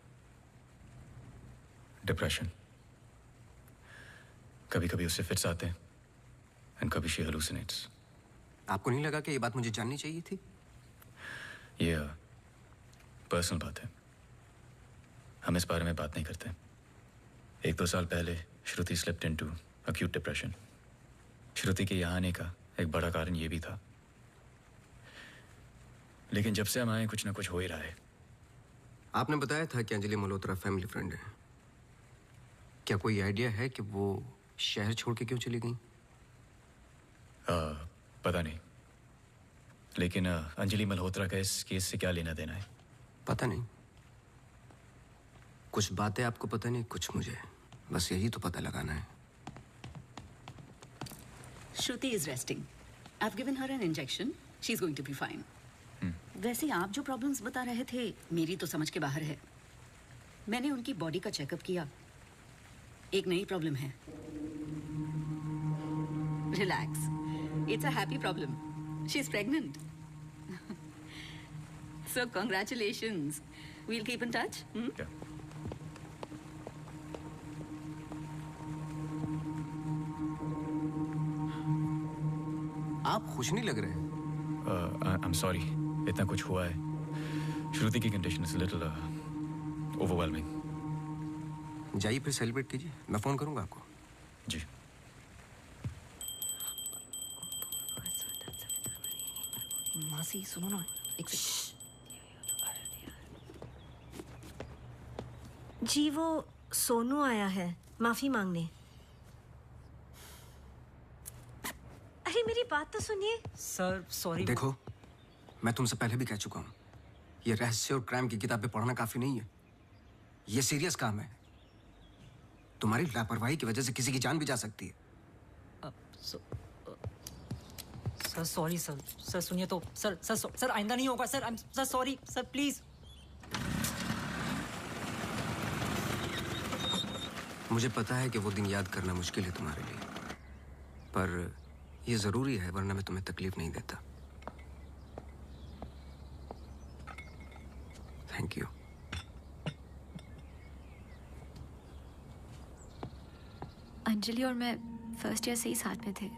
डिप्रेशन। कभी कभी उससे फिट्स आते हैं and कभी she hallucinates। आपको नहीं लगा कि ये बात मुझे जाननी चाहिए थी? ये पर्सनल बात है, हम इस बारे में बात नहीं करते। 1-2 साल पहले श्रुति स्लिप्ड इनटू acute डिप्रेशन। श्रुति के यहाँ आने का एक बड़ा कारण ये भी था, लेकिन जब से हम आए कुछ ना कुछ हो ही रहा है। आपने बताया था कि अंजलि मल्होत्रा फैमिली फ्रेंड है। क्या कोई आइडिया है कि वो शहर छोड़ के क्यों चली गई? पता नहीं, लेकिन अंजलि मल्होत्रा का इस केस से क्या लेना देना है? पता नहीं। कुछ बातें आपको पता नहीं, कुछ मुझे। बस यही तो पता लगाना है। Shruti is resting. I've given her an injection. She's going to be fine. वैसे आप जो प्रॉब्लम्स बता रहे थे मेरी तो समझ के बाहर है। मैंने उनकी बॉडी का चेकअप किया, एक नई प्रॉब्लम है। Relax, it's a happy problem. She is pregnant. So congratulations. We'll keep in touch. आप खुश नहीं लग रहे हैं। I'm sorry, इतना कुछ हुआ है। श्रुति की कंडीशन इज लिटिल ओवरवेलमिंग। जाइए फिर सेलिब्रेट कीजिए, मैं फोन करूंगा आपको। जी। मासी सुनो ना, एक जी वो सोनू आया है माफी मांगने। अरे मेरी बात तो सुनिए। Sir sorry. देखो, मैं तुमसे पहले भी कह चुका हूँ, ये रहस्य और क्राइम की किताबें पढ़ना काफी नहीं है। ये सीरियस काम है। तुम्हारी लापरवाही की वजह से किसी की जान भी जा सकती है। Sir sorry sir. सर सुनिए तो सर सर सर आइंदा नहीं होगा sir. Sir sorry sir, please. मुझे पता है कि वो दिन याद करना मुश्किल है तुम्हारे लिए, पर ये जरूरी है, वरना मैं तुम्हें तकलीफ नहीं देता। Thank you. अंजलि और मैं फर्स्ट ईयर से ही साथ में थे।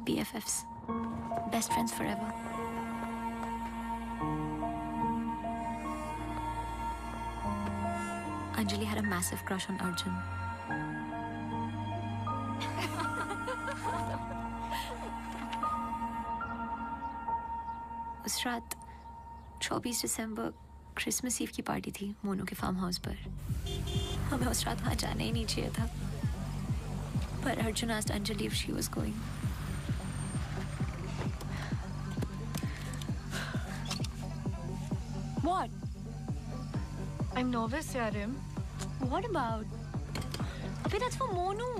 BFFs, best friends forever. Anjali had a massive crush on Arjun. उस रात 24 दिसंबर क्रिसमस ईव की पार्टी थी मोनू के फार्म हाउस पर। हमें उस रात वहाँ जाना ही नहीं चाहिए था, पर Arjun asked Anjali if she was going. What? I'm nervous, Yarim. What about? Abhi, that's for Monu.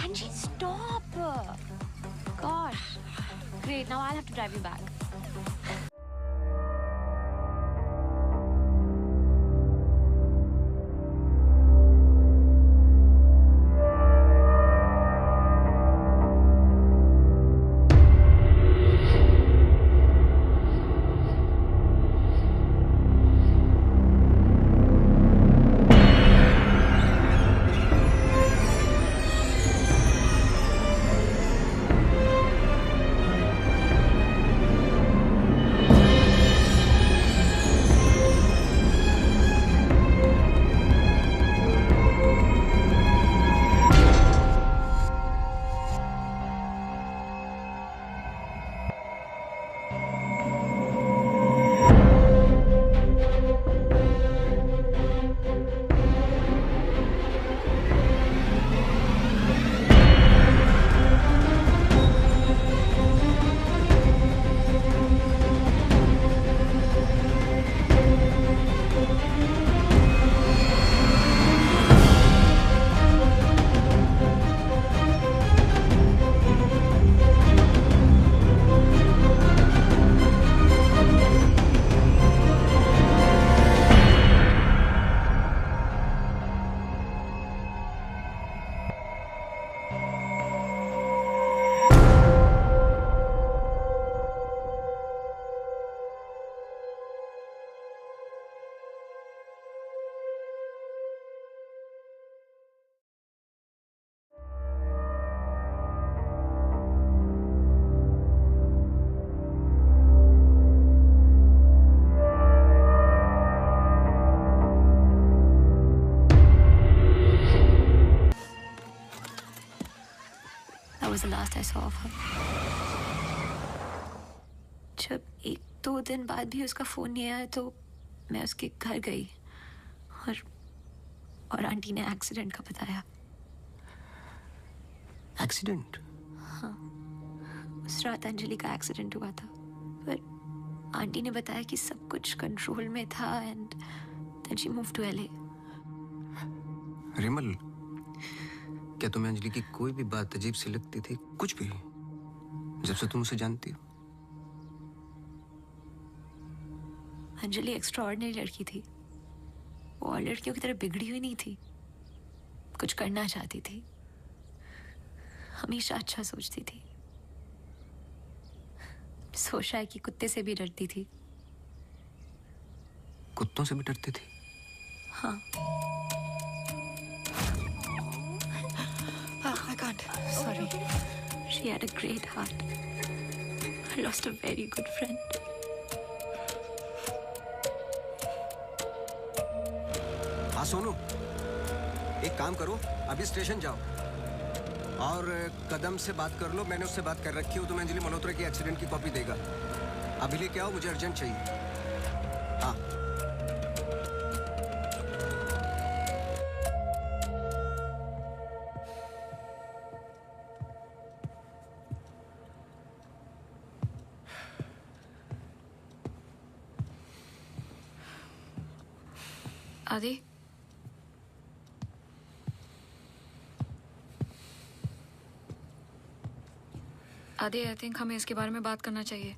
Angie, stop. Gosh. Great, now I'll have to drive you back. last I saw of her. जब 1-2 दिन बाद भी उसका phone नहीं आया तो मैं उसके घर गई और आंटी ने एक्सीडेंट का बताया. एक्सीडेंट? हाँ, उस रात अंजलि का एक्सीडेंट हुआ था, पर आंटी ने बताया कि सब कुछ कंट्रोल में था and then she move to LA. Rimal, क्या तुम्हें अंजलि की कोई भी बात अजीब सी लगती थी? कुछ भी, जब से तुम उसे जानती हो? अंजलि एक्स्ट्राऑर्डिनरी लड़की थी. वो और लड़कियों की तरह बिगड़ी हुई नहीं थी. कुछ करना चाहती थी, हमेशा अच्छा सोचती थी. सोचा है कि कुत्ते से भी डरती थी. कुत्तों से भी डरती थी? हाँ. I can't. Sorry. She had a great heart. I lost a very good friend. हाँ सोनू, एक काम करो, अभी स्टेशन जाओ और कदम से बात कर लो. मैंने उससे बात कर रखी हो, तुम्हें अंजलि मल्होत्रा की एक्सीडेंट की कॉपी देगा. अभी लेके आओ, मुझे अर्जेंट चाहिए. हाँ. आदि, आदि, आई थिंक हमें इसके बारे में बात करना चाहिए.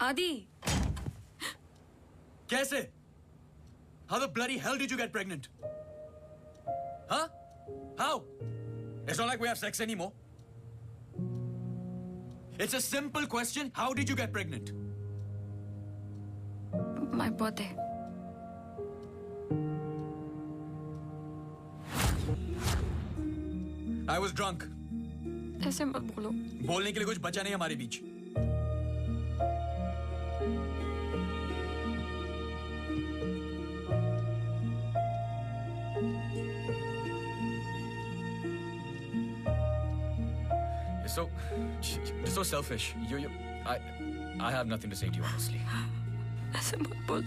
आदि, कैसे? How the bloody hell did you get pregnant? Huh? How? It's not like we have sex anymore. It's a simple question. How did you get pregnant? My birthday. I was drunk. ऐसे मत बोलो. बोलने के लिए कुछ बचा नहीं हमारे बीच. You're so selfish. I have nothing to say to you, honestly. ऐसे मत बोल.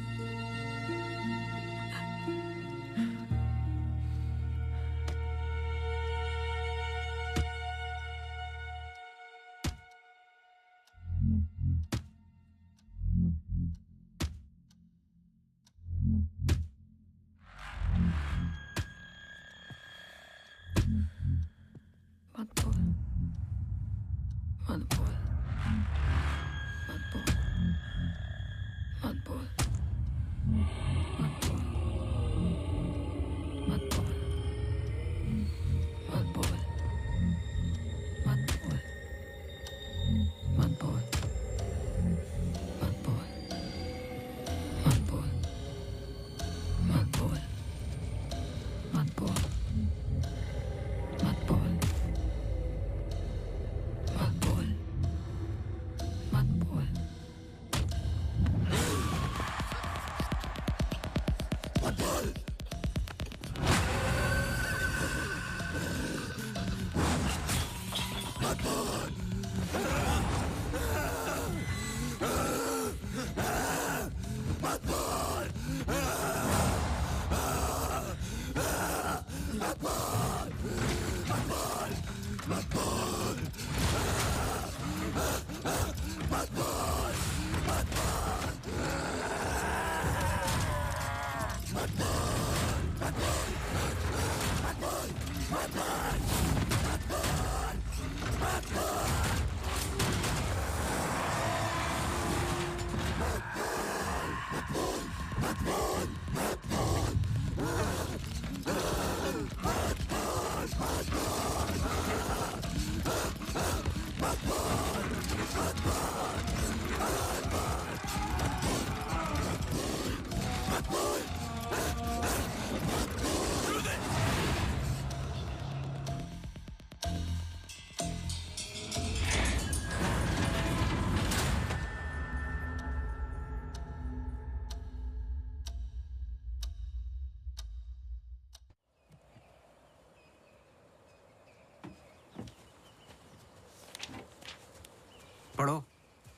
पढ़ो।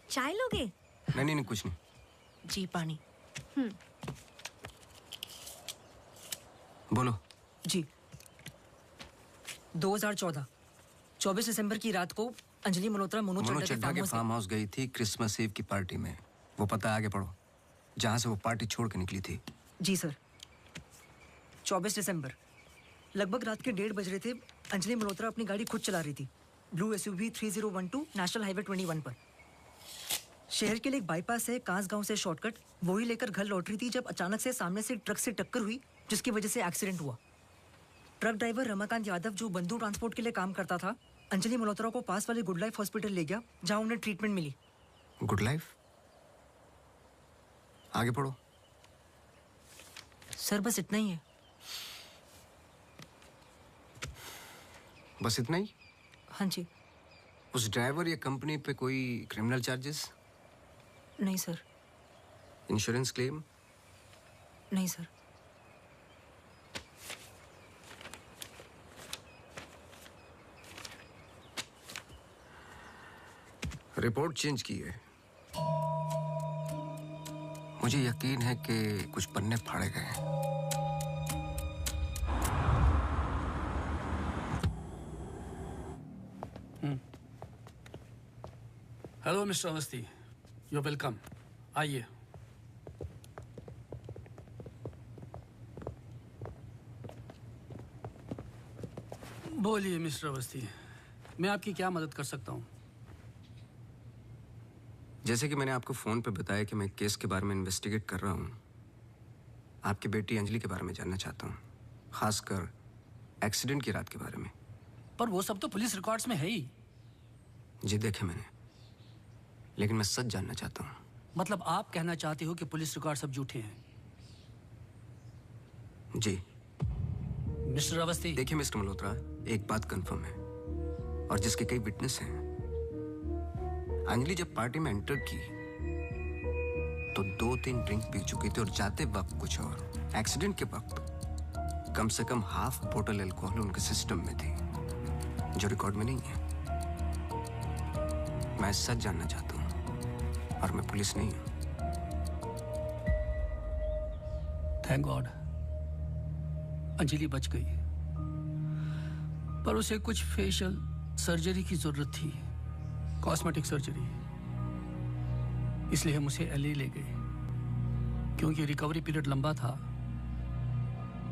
चाय लोगे? नहीं नहीं नहीं, कुछ नहीं। जी पानी। बोलो। जी 2014 24 दिसंबर की रात को अंजलि मल्होत्रा मोनू चड्ढा के फार्म हाउस गई थी क्रिसमस ईव की पार्टी में। वो पता आगे पढ़ो, जहां से वो पार्टी छोड़ के निकली थी। जी सर। 24 दिसंबर लगभग रात के 1:30 बज रहे थे। अंजलि मल्होत्रा अपनी गाड़ी खुद चला रही थी ब्लू SUV 3012 नेशनल हाईवे 21 पर। शहर के लिए एक बाईपास है कांस गांव से शॉर्टकट, वही लेकर घर लौट रही थी जब अचानक से सामने से ट्रक से टक्कर हुई, जिसकी वजह से एक्सीडेंट हुआ। ट्रक ड्राइवर रमाकांत यादव, जो बंधु ट्रांसपोर्ट के लिए काम करता था, अंजलि मल्होत्रा को पास वाले गुड लाइफ हॉस्पिटल ले गया, जहां उन्हें ट्रीटमेंट मिली। Good life? आगे पढ़ो। सर बस इतना ही है। बस इतना ही? हाँ जी। उस ड्राइवर या कंपनी पे कोई क्रिमिनल चार्जेस? नहीं सर। Insurance claim? नहीं सर। रिपोर्ट चेंज की है। मुझे यकीन है कि कुछ पन्ने फाड़े गए हैं। Hello mister Awasthi, you welcome. आइए। बोलिए मिस्टर अवस्थी, मैं आपकी क्या मदद कर सकता हूँ? जैसे कि मैंने आपको फोन पे बताया कि मैं केस के बारे में इन्वेस्टिगेट कर रहा हूँ, आपकी बेटी अंजलि के बारे में जानना चाहता हूँ, खासकर एक्सीडेंट की रात के बारे में। पर वो सब तो पुलिस रिकॉर्ड्स में है ही। जी देखे मैंने, लेकिन मैं सच जानना चाहता हूँ। मतलब आप कहना चाहते हो कि पुलिस रिकॉर्ड सब झूठे हैं? जी। मिस्टर अवस्थी। देखिए मिस्टर मल्होत्रा, एक बात कंफर्म है और जिसके कई विटनेस हैं। अंजलि जब पार्टी में एंटर की तो 2-3 ड्रिंक पी चुकी थी और जाते वक्त कुछ और। एक्सीडेंट के वक्त कम से कम हाफ बोतल अल्कोहल उनके सिस्टम में थी, जो रिकॉर्ड में नहीं है। मैं सच जानना चाहता हूँ और मैं पुलिस नहीं हूँ। थैंक गॉड अंजलि बच गई, पर उसे कुछ फेशियल सर्जरी की जरूरत थी, कॉस्मेटिक सर्जरी। इसलिए हम उसे LA ले गए, क्योंकि रिकवरी पीरियड लंबा था।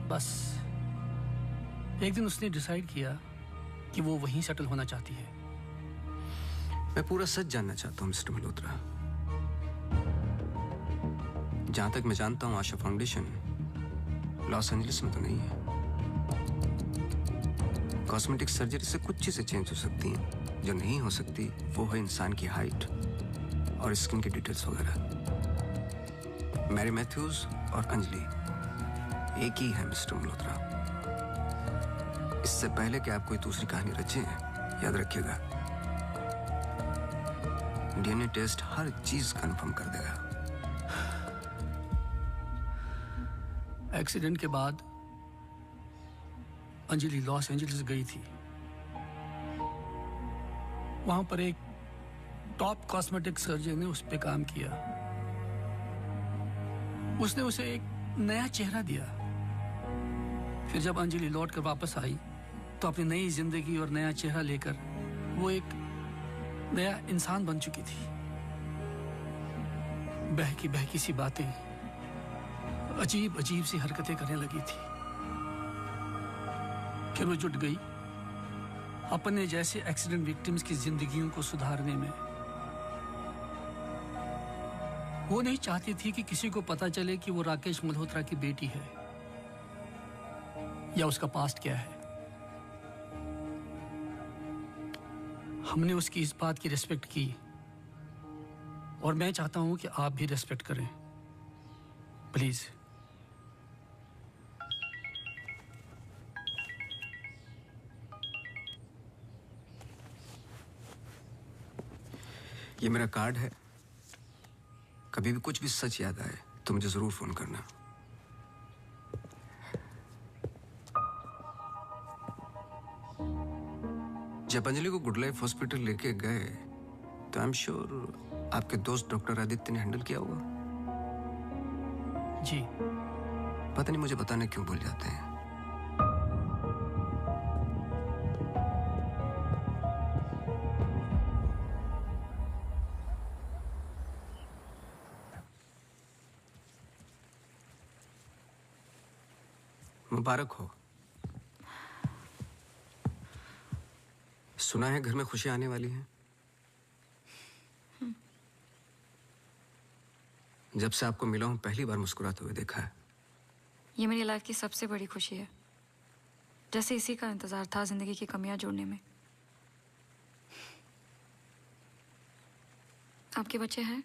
बस एक दिन उसने डिसाइड किया कि वो वहीं सेटल होना चाहती है। मैं पूरा सच जानना चाहता हूँ मिस्टर मल्होत्रा। जहां तक मैं जानता हूँ आशा फाउंडेशन लॉस एंजलिस में तो नहीं है। कॉस्मेटिक सर्जरी से कुछ चीजें चेंज हो सकती हैं, जो नहीं हो सकती वो है इंसान की हाइट और स्किन की डिटेल्स वगैरह। मैरी मैथ्यूज और अंजलि एक ही है मिस्टर मल्होत्रा। इससे पहले कि आप कोई दूसरी कहानी रचें, याद रखिएगा DNA टेस्ट हर चीज कंफर्म कर देगा। एक्सीडेंट के बाद अंजलि लॉस एंजलिस गई थी। वहां पर एक टॉप कॉस्मेटिक सर्जन ने उस पे काम किया। उसने उसे एक नया चेहरा दिया। फिर जब अंजलि लौट कर वापस आई तो अपनी नई जिंदगी और नया चेहरा लेकर वो एक नया इंसान बन चुकी थी। बहकी बहकी सी बातें, अजीब अजीब सी हरकतें करने लगी थी। फिर वो जुट गई अपने जैसे एक्सीडेंट विक्टिम्स की जिंदगियों को सुधारने में। वो नहीं चाहती थी कि किसी को पता चले कि वो राकेश मल्होत्रा की बेटी है या उसका पास्ट क्या है। हमने उसकी इस बात की रिस्पेक्ट की और मैं चाहता हूं कि आप भी रिस्पेक्ट करें, प्लीज। ये मेरा कार्ड है, कभी भी कुछ भी सच याद आए तो मुझे जरूर फोन करना। जब अंजलि को गुड लाइफ हॉस्पिटल लेके गए तो आई एम श्योर आपके दोस्त डॉक्टर आदित्य ने हैंडल किया होगा। जी। पता नहीं मुझे बताने क्यों भूल जाते हैं। मुबारक हो। सुना है घर में खुशियां आने वाली हैं। जब से आपको मिला हूं पहली बार मुस्कुराते हुए देखा है। ये मेरी लाइफ की सबसे बड़ी खुशी है। जैसे इसी का इंतजार था जिंदगी की कमियां जोड़ने में। आपके बच्चे हैं?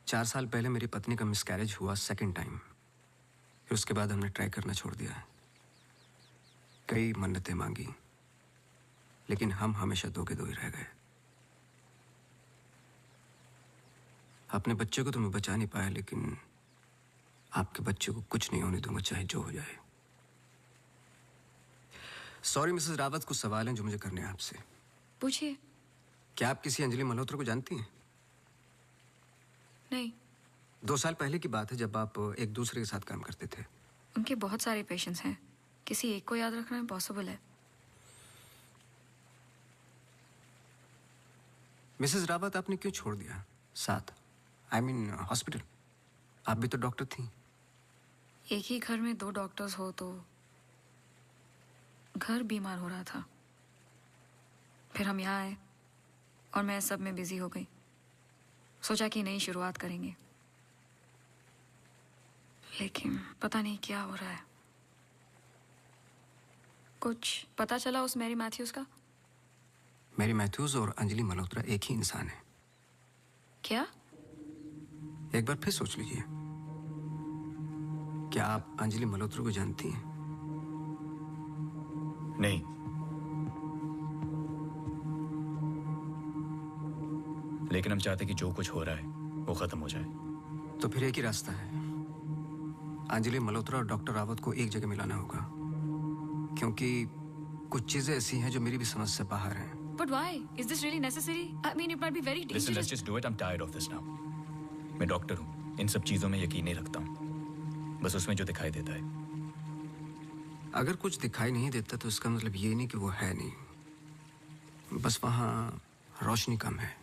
4 साल पहले मेरी पत्नी का मिसकैरेज हुआ सेकंड टाइम। फिर उसके बाद हमने ट्राई करना छोड़ दिया है। कई मन्नतें मांगी, लेकिन हम हमेशा दो के दो ही रह गए। अपने बच्चे को तो मैं बचा नहीं पाया, लेकिन आपके बच्चे को कुछ नहीं होने दूंगा, चाहे जो हो जाए। सॉरी मिसेस रावत, कुछ सवाल हैं जो मुझे करने हैं आपसे। पूछिए। क्या आप किसी अंजलि मल्होत्रा को जानती हैं? नहीं। 2 साल पहले की बात है जब आप एक दूसरे के साथ काम करते थे। उनके बहुत सारे पेशेंट्स हैं, किसी एक को याद रखना इम्पॉसिबल है। मिसेस रावत, आपने क्यों छोड़ दिया साथ? I mean hospital. आप भी तो डॉक्टर थी। एक ही घर में 2 डॉक्टर्स हो तो घर बीमार हो रहा था। फिर हम यहाँ आए और मैं सब में बिजी हो गई। सोचा कि नई शुरुआत करेंगे, लेकिन पता नहीं क्या हो रहा है। कुछ पता चला उस मैरी मैथ्यूज का? मैरी मैथ्यूज और अंजलि मल्होत्रा एक ही इंसान है। क्या? एक बार फिर सोच लीजिए। क्या आप अंजलि मल्होत्रा को जानती हैं? नहीं। लेकिन हम चाहते कि जो कुछ हो रहा है वो खत्म हो जाए। तो फिर एक ही रास्ता है। अंजलि मल्होत्रा और डॉक्टर रावत को एक जगह मिलाना होगा, क्योंकि कुछ चीजें ऐसी हैं जो मेरी भी समझ से बाहर हैं। But why? Is this really necessary? I mean, it might be very dangerous. Listen, let's just do it. I'm tired of this now. मैं डॉक्टर हूँ, इन सब चीजों में यकीन नहीं रखता हूँ, बस उसमें जो दिखाई देता है। अगर कुछ दिखाई नहीं देता तो इसका मतलब ये नहीं कि वो है नहीं, बस वहाँ रोशनी कम है।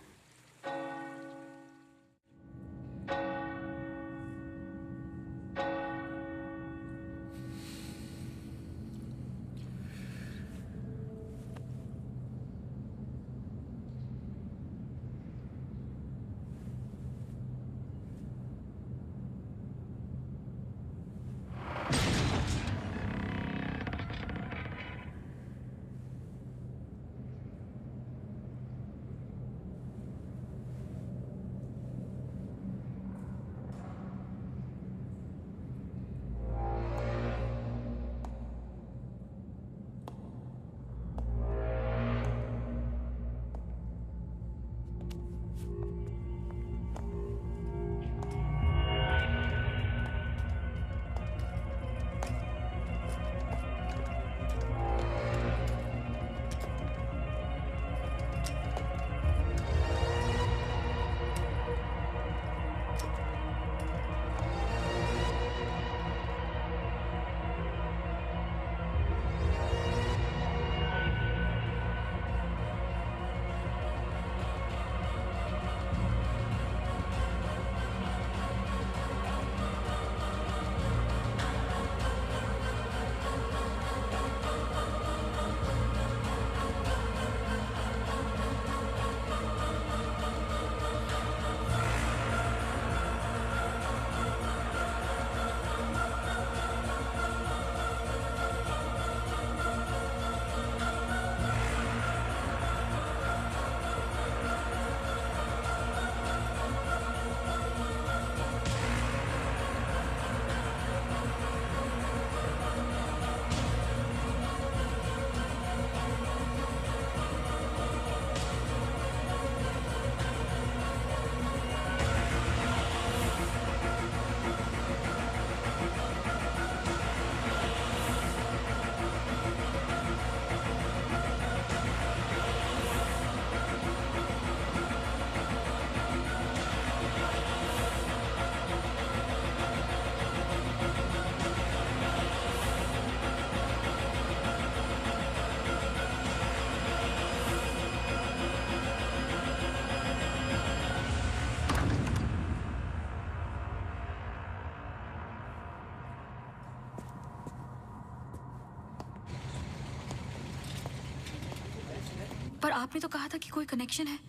आपने तो कहा था कि कोई कनेक्शन है।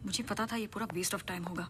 मुझे पता था ये पूरा वेस्ट ऑफ टाइम होगा।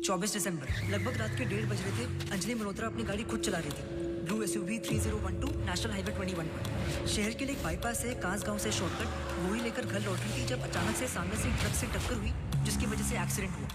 चौबीस दिसंबर लगभग रात के 1:30 बज रहे थे। अंजलि मल्होत्रा अपनी गाड़ी खुद चला रही थी, ब्लू SUV 3012 नेशनल हाईवे 21 पर। शहर के लिए एक बाईपास है कांस गांव से शॉर्टकट, वही लेकर घर लौट रही थी जब अचानक से सामने से ट्रक से टक्कर हुई, जिसकी वजह से एक्सीडेंट हुआ।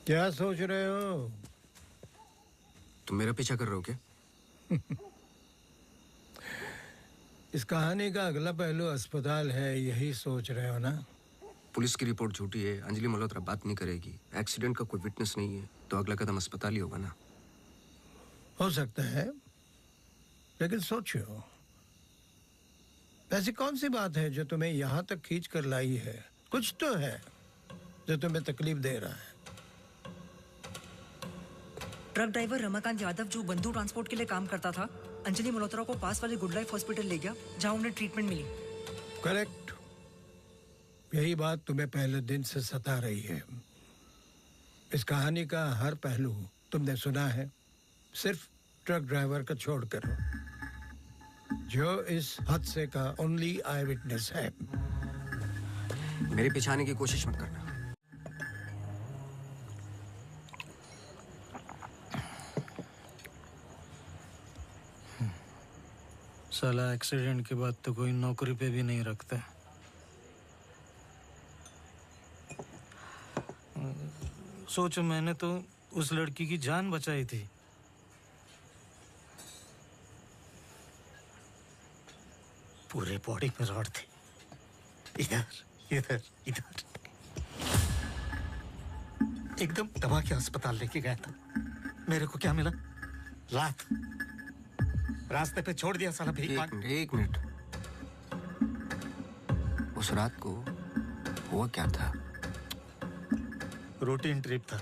क्या सोच रहे हो? तुम मेरा पीछा कर रहे हो क्या? इस कहानी का अगला पहलू अस्पताल है, यही सोच रहे हो ना? पुलिस की रिपोर्ट झूठी है, अंजलि मल्होत्रा बात नहीं करेगी, एक्सीडेंट का कोई विटनेस नहीं है, तो अगला कदम अस्पताल ही होगा ना। हो सकता है, लेकिन सोचो, ऐसी कौन सी बात है जो तुम्हें यहाँ तक खींच कर लाई है? कुछ तो है जो तुम्हें तकलीफ दे रहा है। ट्रक ड्राइवर रमाकांत यादव जो बंधु ट्रांसपोर्ट के लिए काम करता था, अंजलि मल्होत्रा को पास वाले गुड लाइफ हॉस्पिटल ले गया जहां उन्हें ट्रीटमेंट मिली। करेक्ट। यही बात तुम्हें पहले दिन से सता रही है। इस कहानी का हर पहलू तुमने सुना है, सिर्फ ट्रक ड्राइवर का छोड़कर, जो इस हादसे का ओनली आई विटनेस है। मेरे पीछे आने की कोशिश मत करना। साला एक्सीडेंट के बाद तो कोई नौकरी पे भी नहीं रखता। सोचो, मैंने तो उस लड़की की जान बचाई थी। पूरे बॉडी में रॉड थे, इधर इधर इधर। एकदम दबा के अस्पताल लेके गया था। मेरे को क्या मिला? लात। रास्ते पे छोड़ दिया साला भीख मांग। एक मिनट। उस रात को हुआ क्या था? रूटीन ट्रिप था।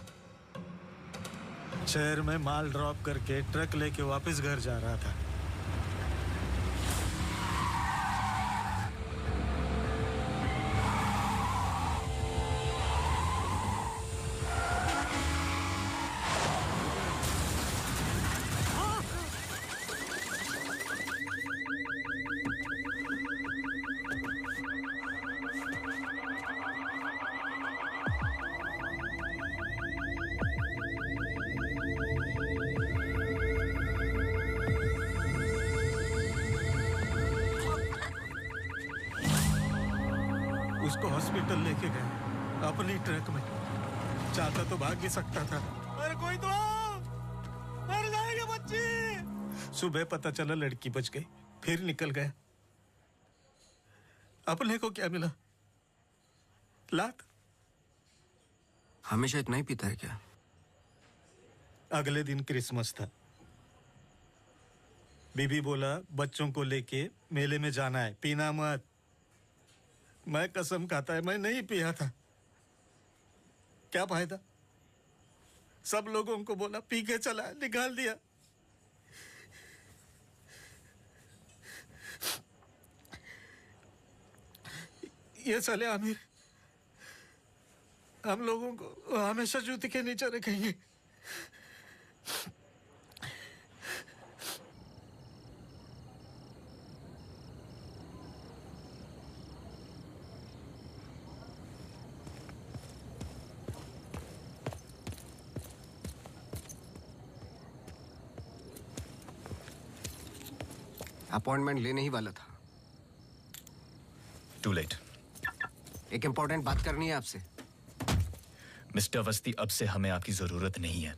शहर में माल ड्रॉप करके ट्रक लेके वापस घर जा रहा था। उसको हॉस्पिटल लेके गए अपनी ट्रक में। चाहता तो भाग भी सकता था। अरे कोई तो मर जाएगा बच्ची। सुबह पता चला लड़की बच गई, फिर निकल गया। अपने को क्या मिला? लात। हमेशा इतना ही पीता है क्या? अगले दिन क्रिसमस था। बीबी बोला बच्चों को लेके मेले में जाना है, पीना मत। मैं कसम खाता है मैं नहीं पिया था। क्या फायदा? सब लोगों को बोला पी के चला, निकाल दिया। ये साले आमिर हम लोगों को हमेशा जूते के नीचे रखेंगे। अपॉइंटमेंट लेने ही वाला था। To late. एक इंपॉर्टेंट बात करनी है आपसे। मिस्टर अवस्थी, अब से हमें आपकी जरूरत नहीं है।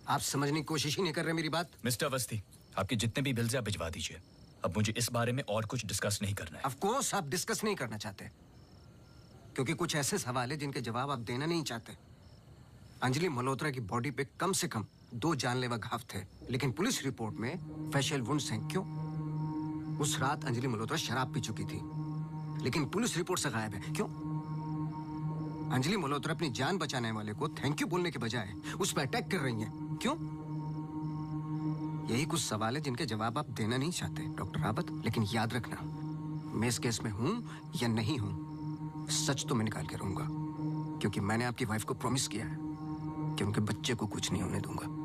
आप समझने की कोशिश ही नहीं कर रहे मेरी बात। मिस्टर अवस्थी, आपके जितने भी बिल्स हैं आप भिजवा दीजिए। अब मुझे इस बारे में और कुछ डिस्कस नहीं करना है। ऑफ कोर्स आप डिस्कस नहीं करना चाहते, क्योंकि कुछ ऐसे सवाल है जिनके जवाब आप देना नहीं चाहते। अंजलि मल्होत्रा की बॉडी पे कम से कम 2 जानलेवा घाव थे, लेकिन पुलिस रिपोर्ट में फेशियल वुंड्स हैं। क्यों? उस रात अंजलि मल्होत्रा शराब पी चुकी थी, लेकिन पुलिस रिपोर्ट से गायब है। क्यों? अंजलि मल्होत्रा अपनी जान बचाने वाले को थैंक यू बोलने के बजाय उस पर अटैक कर रही हैं। क्यों? यही कुछ सवाल है जिनके जवाब आप देना नहीं चाहते डॉक्टर रावत। लेकिन याद रखना, मैं इस केस में हूं या नहीं हूं, सच तो मैं निकाल के रहूंगा, क्योंकि मैंने आपकी वाइफ को प्रॉमिस किया है कि उनके बच्चे को कुछ नहीं होने दूंगा।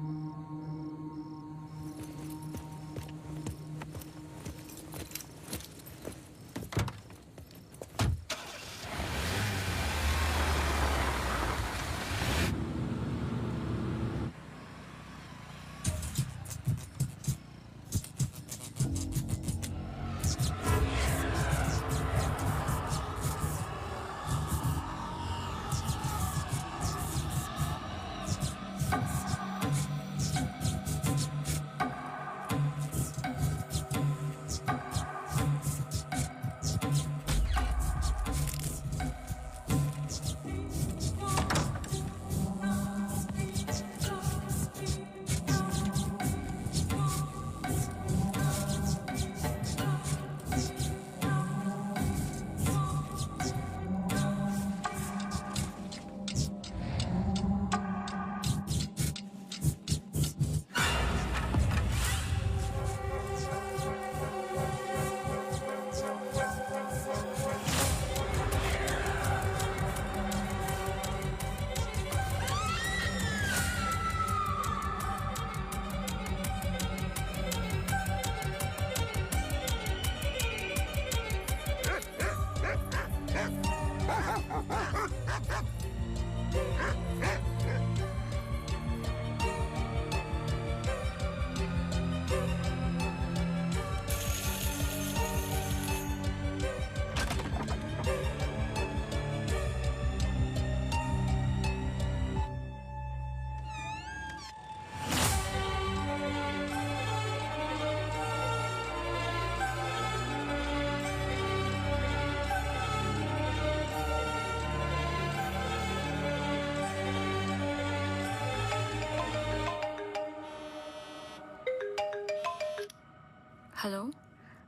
हेलो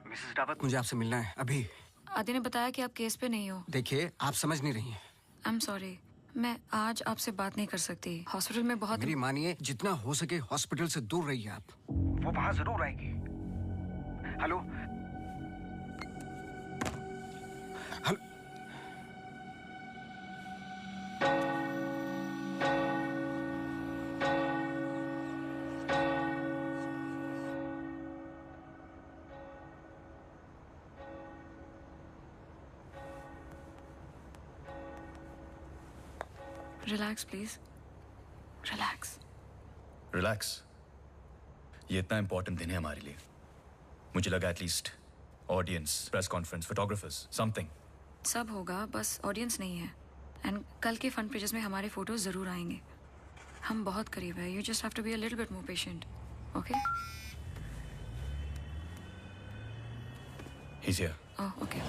मिसेस रावत, मुझे आपसे मिलना है अभी। आदि ने बताया कि आप केस पे नहीं हो। देखिए, आप समझ नहीं रही हैं। आई एम सॉरी, मैं आज आपसे बात नहीं कर सकती। हॉस्पिटल में बहुत... मेरी मानिए, जितना हो सके हॉस्पिटल से दूर रहिए आप। वो वहां जरूर आएगी। Hello hello. Relax please, relax. Relax? ये इतना इंपॉर्टेंट दिन है हमारे लिए। मुझे लगा at least audience, press conference, photographers, something. सब होगा, बस ऑडियंस नहीं है। एंड कल के फ्रंट पेजेस में हमारे फोटोज जरूर आएंगे। हम बहुत करीब है। You just have to be a little bit more patient, okay? He's here. Oh, okay.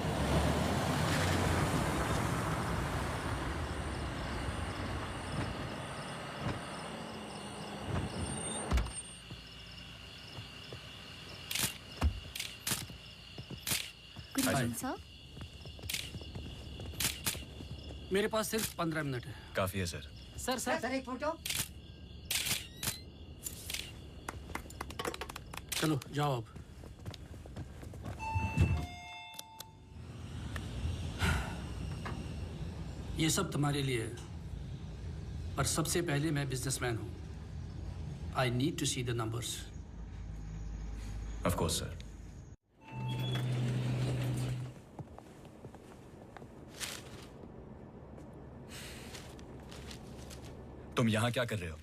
Good morning, sir. मेरे पास सिर्फ 15 मिनट है। काफी है सर। सर एक फोटो। चलो जाओ अब। ये सब तुम्हारे लिए है, पर सबसे पहले मैं बिजनेसमैन हूँ। I need to see the numbers. Of course sir. तुम यहाँ क्या कर रहे हो?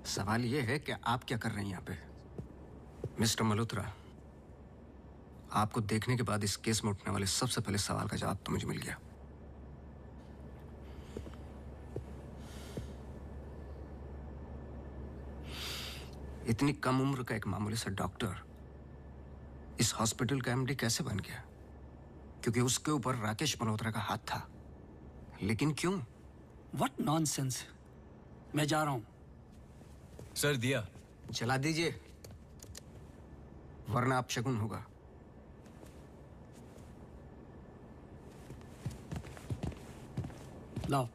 सवाल ये है कि आप क्या कर रहे हैं यहाँ पे? मिस्टर मल्होत्रा, आपको देखने के बाद इस केस में उठने वाले सबसे पहले सवाल का जवाब तो मुझे मिल गया। इतनी कम उम्र का एक मामूली सा डॉक्टर इस हॉस्पिटल का एमडी कैसे बन गया? क्योंकि उसके ऊपर राकेश मल्होत्रा का हाथ था। लेकिन क्यों? What nonsense! मैं जा रहा हूं। सर दिया चला दीजिए, वरना अपशगुन होगा। लाओ।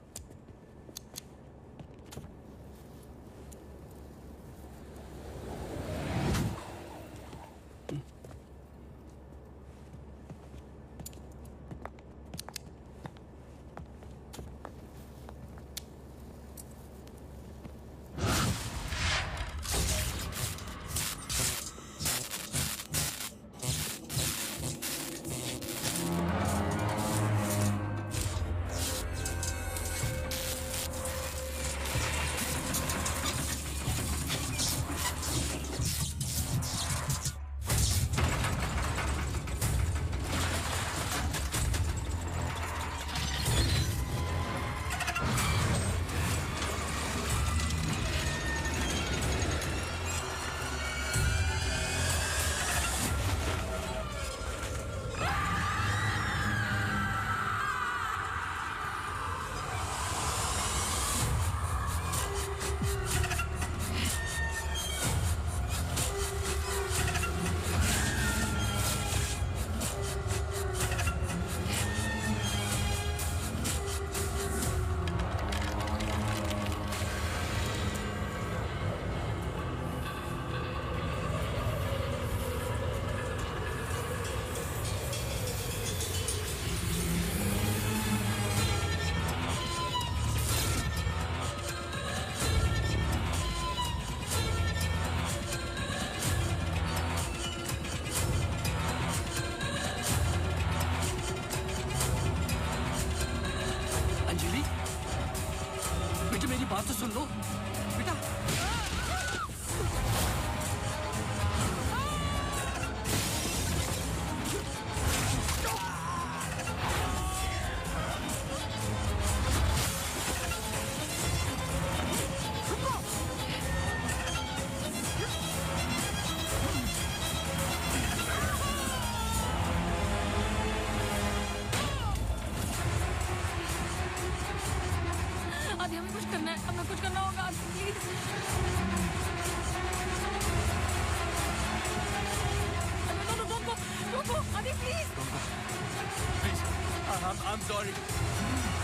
सॉरी।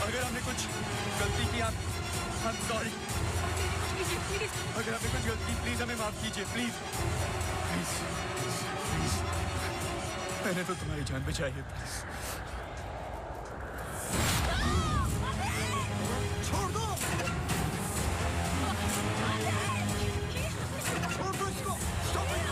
अगर हमने कुछ गलती की, I'm sorry। अगर हमने कुछ गलती की, प्लीज हमें माफ कीजिए, प्लीज प्लीज प्लीज। मैंने तो तुम्हारी जान बचाई है, प्लीज। छोड़ दो, छोड़ दो इसको। Stop it.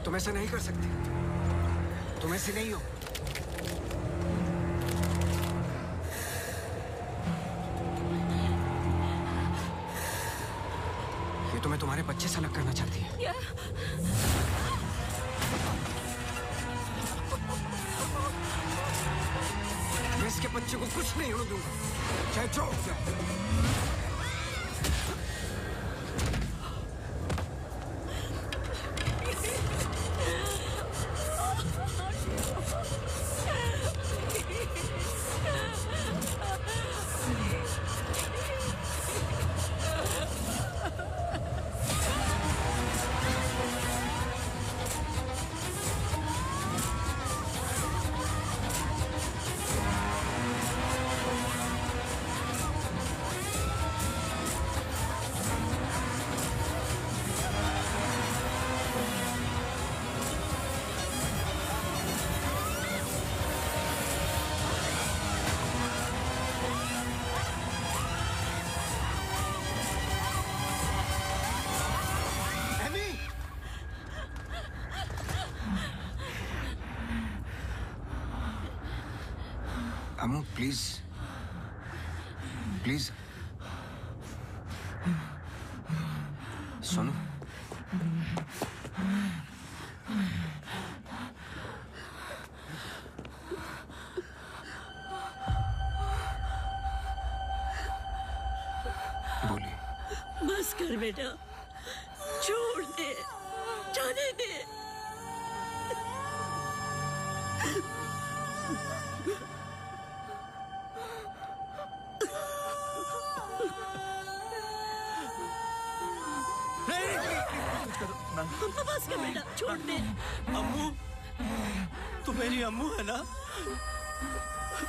तुम ऐसा नहीं कर सकते, तुम ऐसे नहीं हो। ये तुम्हें तुम्हारे बच्चे से अलग करना चाहती है। मैं इसके बच्चे को कुछ नहीं होने दूंगा, चाहे जो हो जाए। अम्मू प्लीज प्लीज सुनो। बोलिए। बस कर बेटा, छोड़ दे, जाने दे। बस कर बेटा, छोड़ दे। अम्मू, तू मेरी अम्मू है ना?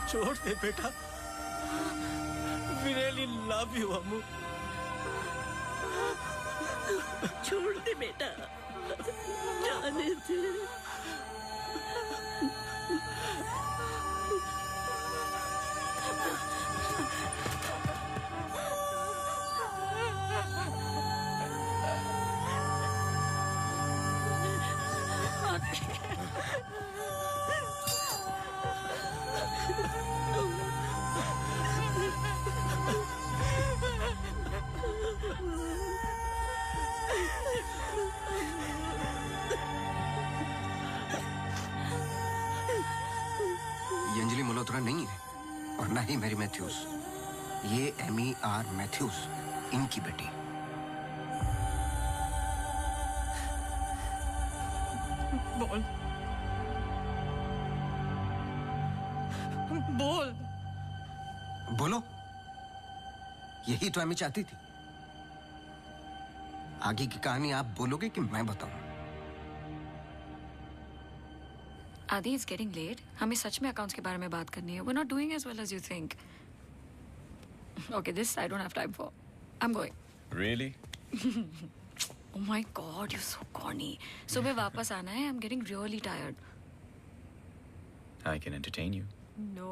छोड़ दे बेटा। We really love you, अम्मू। छोड़ दे बेटा, जाने दे। ये अंजलि मल्होत्रा नहीं है और ना ही मैरी मैथ्यूज। ये एमी आर मैथ्यूज, इनकी बेटी। बोल बोल बोलो। यही तो एमी चाहती थी। आगे की कहानी आप बोलोगे कि मैं बताऊं? आदि, it's getting late. हमें सच में अकाउंट्स के बारे में बात करनी है. We're not doing as well as you think. Okay, this I don't have time for. I'm going. Really? Oh my God, you're so corny. सुबह वापस आना है. I'm getting really tired. I can entertain you. No.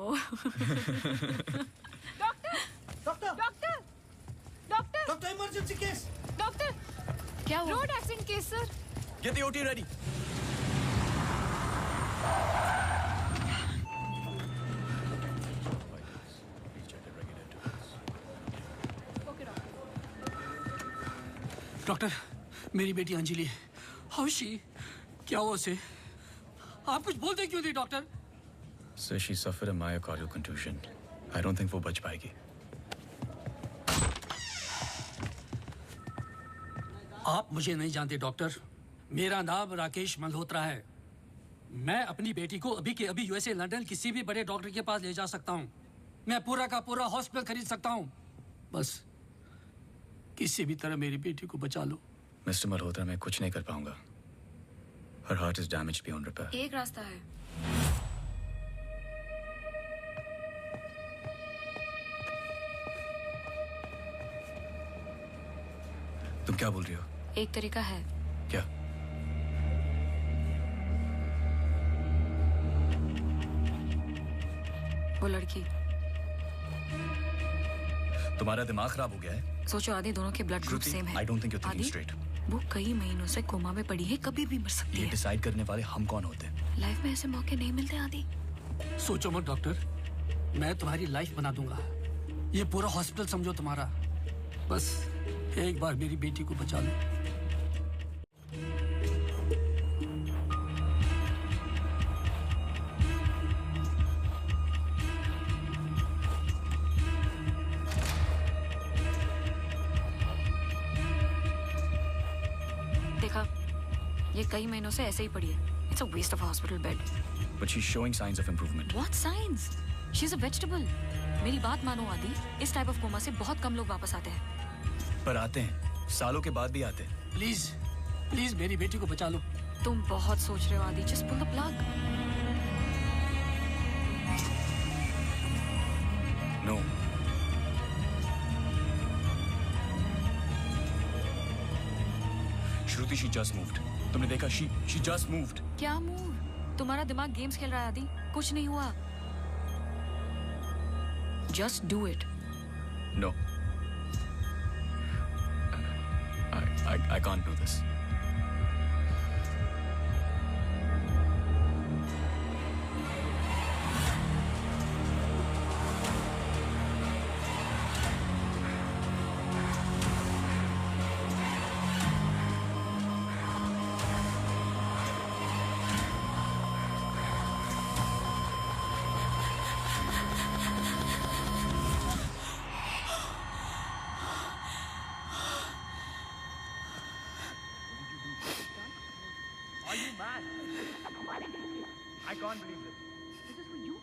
Doctor emergency case. Doctor, क्या हुआ? Road accident case sir. Get the OT ready. Doctor, मेरी बेटी Anjali, how she? क्या हुआ उसे? आप कुछ बोलते क्यों नहीं doctor? Sir, she suffered a myocardial contusion. I don't think वो बच पाएगी. आप मुझे नहीं जानते डॉक्टर। मेरा नाम राकेश मल्होत्रा है मैं अपनी बेटी को अभी के अभी यूएसए लंदन किसी भी बड़े डॉक्टर के पास ले जा सकता हूँ। मैं पूरा का पूरा हॉस्पिटल खरीद सकता हूँ। बस किसी भी तरह मेरी बेटी को बचा लो। मिस्टर मल्होत्रा, मैं कुछ नहीं कर पाऊंगा। Her heart is damaged beyond repair. एक रास्ता है। तुम क्या बोल रही हो? एक तरीका है। क्या? वो लड़की। तुम्हारा दिमाग खराब हो गया है? सोचो आदि दोनों के ब्लड ग्रुप सेम है। I don't think you're thinking straight. वो कई महीनों से कोमा में पड़ी है, कभी भी मर सकती है। ये डिसाइड करने वाले हम कौन होते हैं? लाइफ में ऐसे मौके नहीं मिलते आदि। सोचो मत डॉक्टर, मैं तुम्हारी लाइफ बना दूंगा। ये पूरा हॉस्पिटल समझो तुम्हारा। बस एक बार मेरी बेटी को बचा लो। देखा, ये कई महीनों से ऐसे ही पड़ी है। It's a waste of a hospital bed. But she's showing signs of improvement. What signs? She's a vegetable. मेरी बात मानो आदि, इस टाइप ऑफ कोमा से बहुत कम लोग वापस आते हैं। पर आते हैं, सालों के बाद भी आते हैं। प्लीज प्लीज मेरी बेटी को बचा लो। तुम बहुत सोच रहे हो आदि, just pull the plug. No. Shruti, she just moved. तुमने देखा? She just moved. क्या मूव? तुम्हारा दिमाग गेम्स खेल रहा है आदि, कुछ नहीं हुआ। Just do it. No. I can't do this. Are you mad? I can't believe this. This is for you.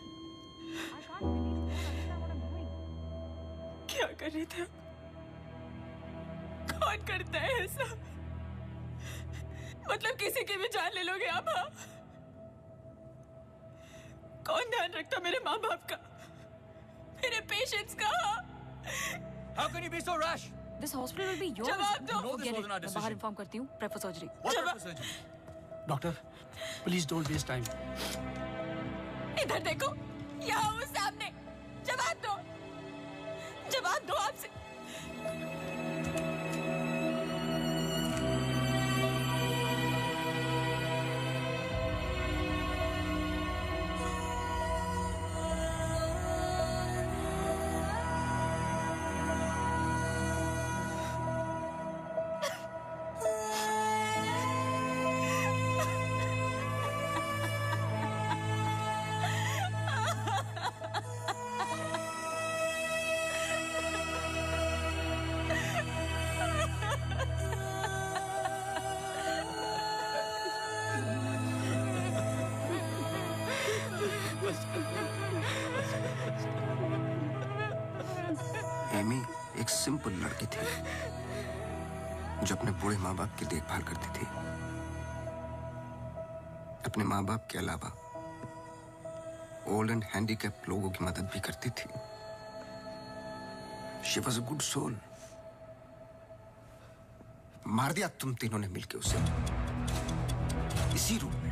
I can't believe you don't understand what I'm doing. क्या कर रहे थे? कौन करता है ऐसा? मतलब किसी की भी जान ले लोगे आप? हाँ? कौन ध्यान रखता मेरे माँ बाप का, मेरे पेशेंट्स का? How can you be so rash? This hospital will be yours. जवाब दो। No, this wasn't our मैं decision. बाहर इन्फॉर्म करती हूँ। Prep for surgery. What prep for surgery? Doctor please don't waste time. इधर देखो, यहाँ वो सामने। जवाब दो, जवाब दो आपसे। एमी एक सिंपल लड़की थी जो अपने बूढ़े माँ बाप की देखभाल करती थी। अपने माँ बाप के अलावा ओल्ड एंड हैंडीकैप लोगों की मदद भी करती थी। She was a good soul. मार दिया तुम तीनों ने मिलकर उसे इसी रूम में।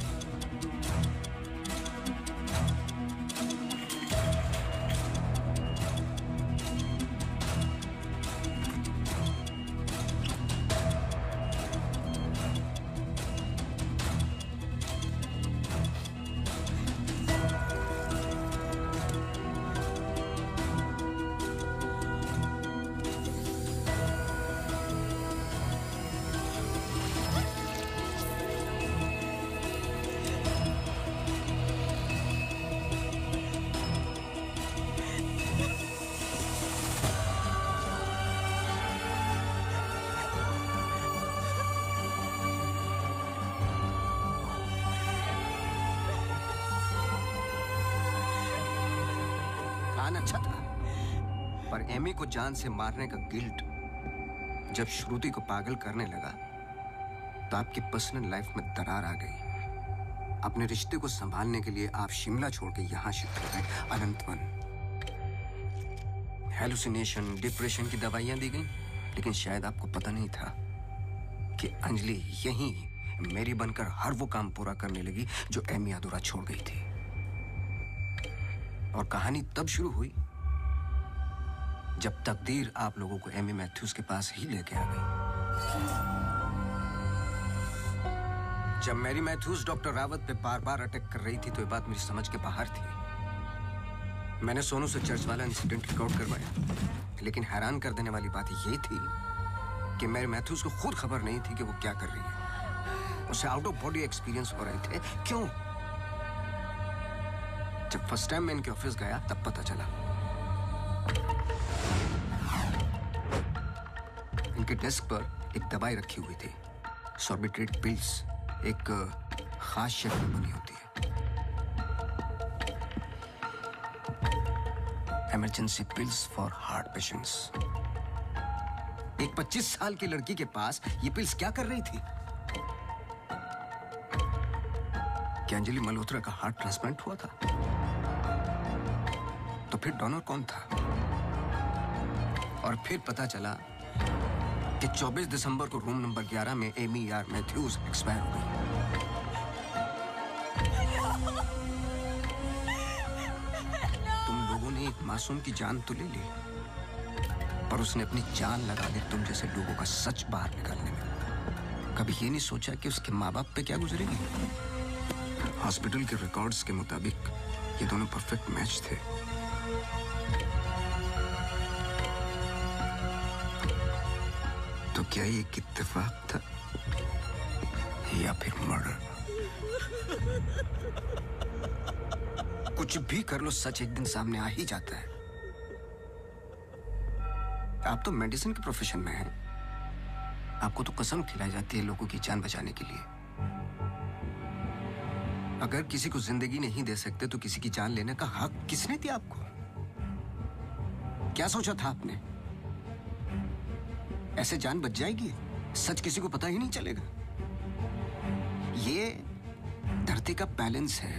इंसान अच्छा था, पर एमी को जान से मारने का गिल्ट जब श्रुति को पागल करने लगा तो आपकी पर्सनल लाइफ में दरार आ गई। अपने रिश्ते को संभालने के लिए आप शिमला छोड़ के यहां शिफ्ट हो गए, अनंतवन। हेलुसिनेशन, डिप्रेशन की दवाइयां दी गई, लेकिन शायद आपको पता नहीं था कि अंजलि यहीं मेरी बनकर हर वो काम पूरा करने लगी जो एमी अधूरा छोड़ गई थी। और कहानी तब शुरू हुई जब तकदीर आप लोगों को एमी मैथ्यूज के पास ही लेके आ गई। जब मैरी मैथ्यूज डॉक्टर रावत पे बार बार अटैक कर रही थी तो ये बात मेरी समझ के बाहर थी। मैंने सोनू से चर्च वाला इंसिडेंट रिकॉर्ड करवाया, लेकिन हैरान कर देने वाली बात ये थी कि मैरी मैथ्यूज को खुद खबर नहीं थी कि वो क्या कर रही है। उसे आउट ऑफ बॉडी एक्सपीरियंस हो रहे थे। क्यों? जब फर्स्ट टाइम मैं इनके ऑफिस गया तब पता चला। इनके डेस्क पर एक दवाई रखी हुई थी, सॉर्बिट्रेट पिल्स, एक खास शक्ल में बनी होती है। Emergency pills for heart patients. एक 25 साल की लड़की के पास ये पिल्स क्या कर रही थी? क्या अंजलि मल्होत्रा का हार्ट ट्रांसप्लांट हुआ था? तो फिर डोनर कौन था? और फिर पता चला कि 24 दिसंबर को रूम नंबर 11 में एमी आर मैथ्यूज एक्सपायर हो गई। तुम लोगों ने एक मासूम की जान तो ले ली, पर उसने अपनी जान लगा दी तुम जैसे लोगों का सच बाहर निकालने में। कभी ये नहीं सोचा कि उसके माँ बाप पे क्या गुजरेगी? हॉस्पिटल के रिकॉर्ड्स के मुताबिक ये दोनों परफेक्ट मैच थे। तो क्या ये एक इत्तेफाक था या फिर मर्डर? कुछ भी कर लो, सच एक दिन सामने आ ही जाता है। आप तो मेडिसिन के प्रोफेशन में हैं। आपको तो कसम खिलाई जाती है लोगों की जान बचाने के लिए। अगर किसी को जिंदगी नहीं दे सकते तो किसी की जान लेने का हक किसने दिया आपको? क्या सोचा था आपने? ऐसे जान बच जाएगी? सच किसी को पता ही नहीं चलेगा। ये धरती का बैलेंस है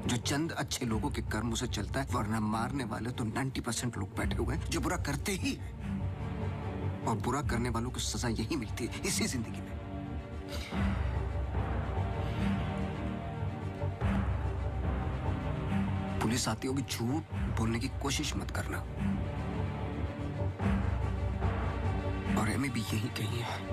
जो चंद अच्छे लोगों के कर्मों से चलता है, वरना मारने वाले तो 90% लोग बैठे हुए हैं जो बुरा करते ही हैं। और बुरा करने वालों को सजा यही मिलती है इसी जिंदगी में। पुलिस आती होगी, झूठ बोलने की कोशिश मत करना। और एमी भी यही कही है।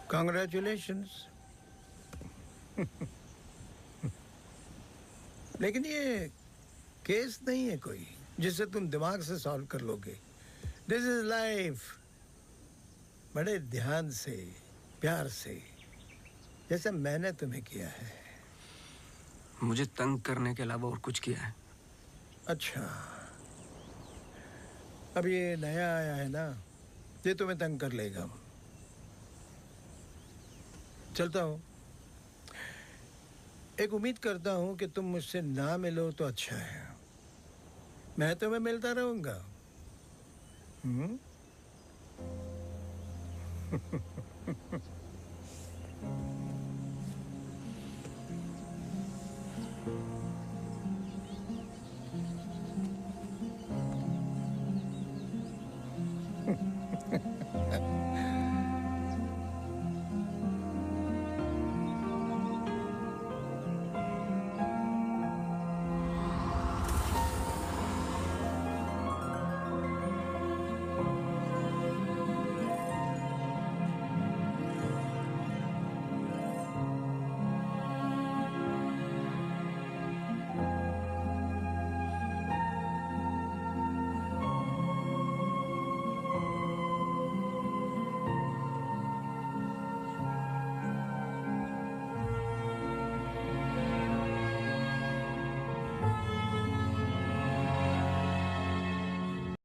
Congratulations. लेकिन ये केस नहीं है कोई जिसे तुम दिमाग से सॉल्व कर लोगे। This is life. बड़े ध्यान से, प्यार से, जैसे मैंने तुम्हें किया है। मुझे तंग करने के अलावा और कुछ किया है? अच्छा, अब ये नया आया है ना, ये तुम्हें तंग कर लेगा। चलता हूँ। एक उम्मीद करता हूं कि तुम मुझसे ना मिलो तो अच्छा है। मैं तुम्हें मिलता रहूंगा।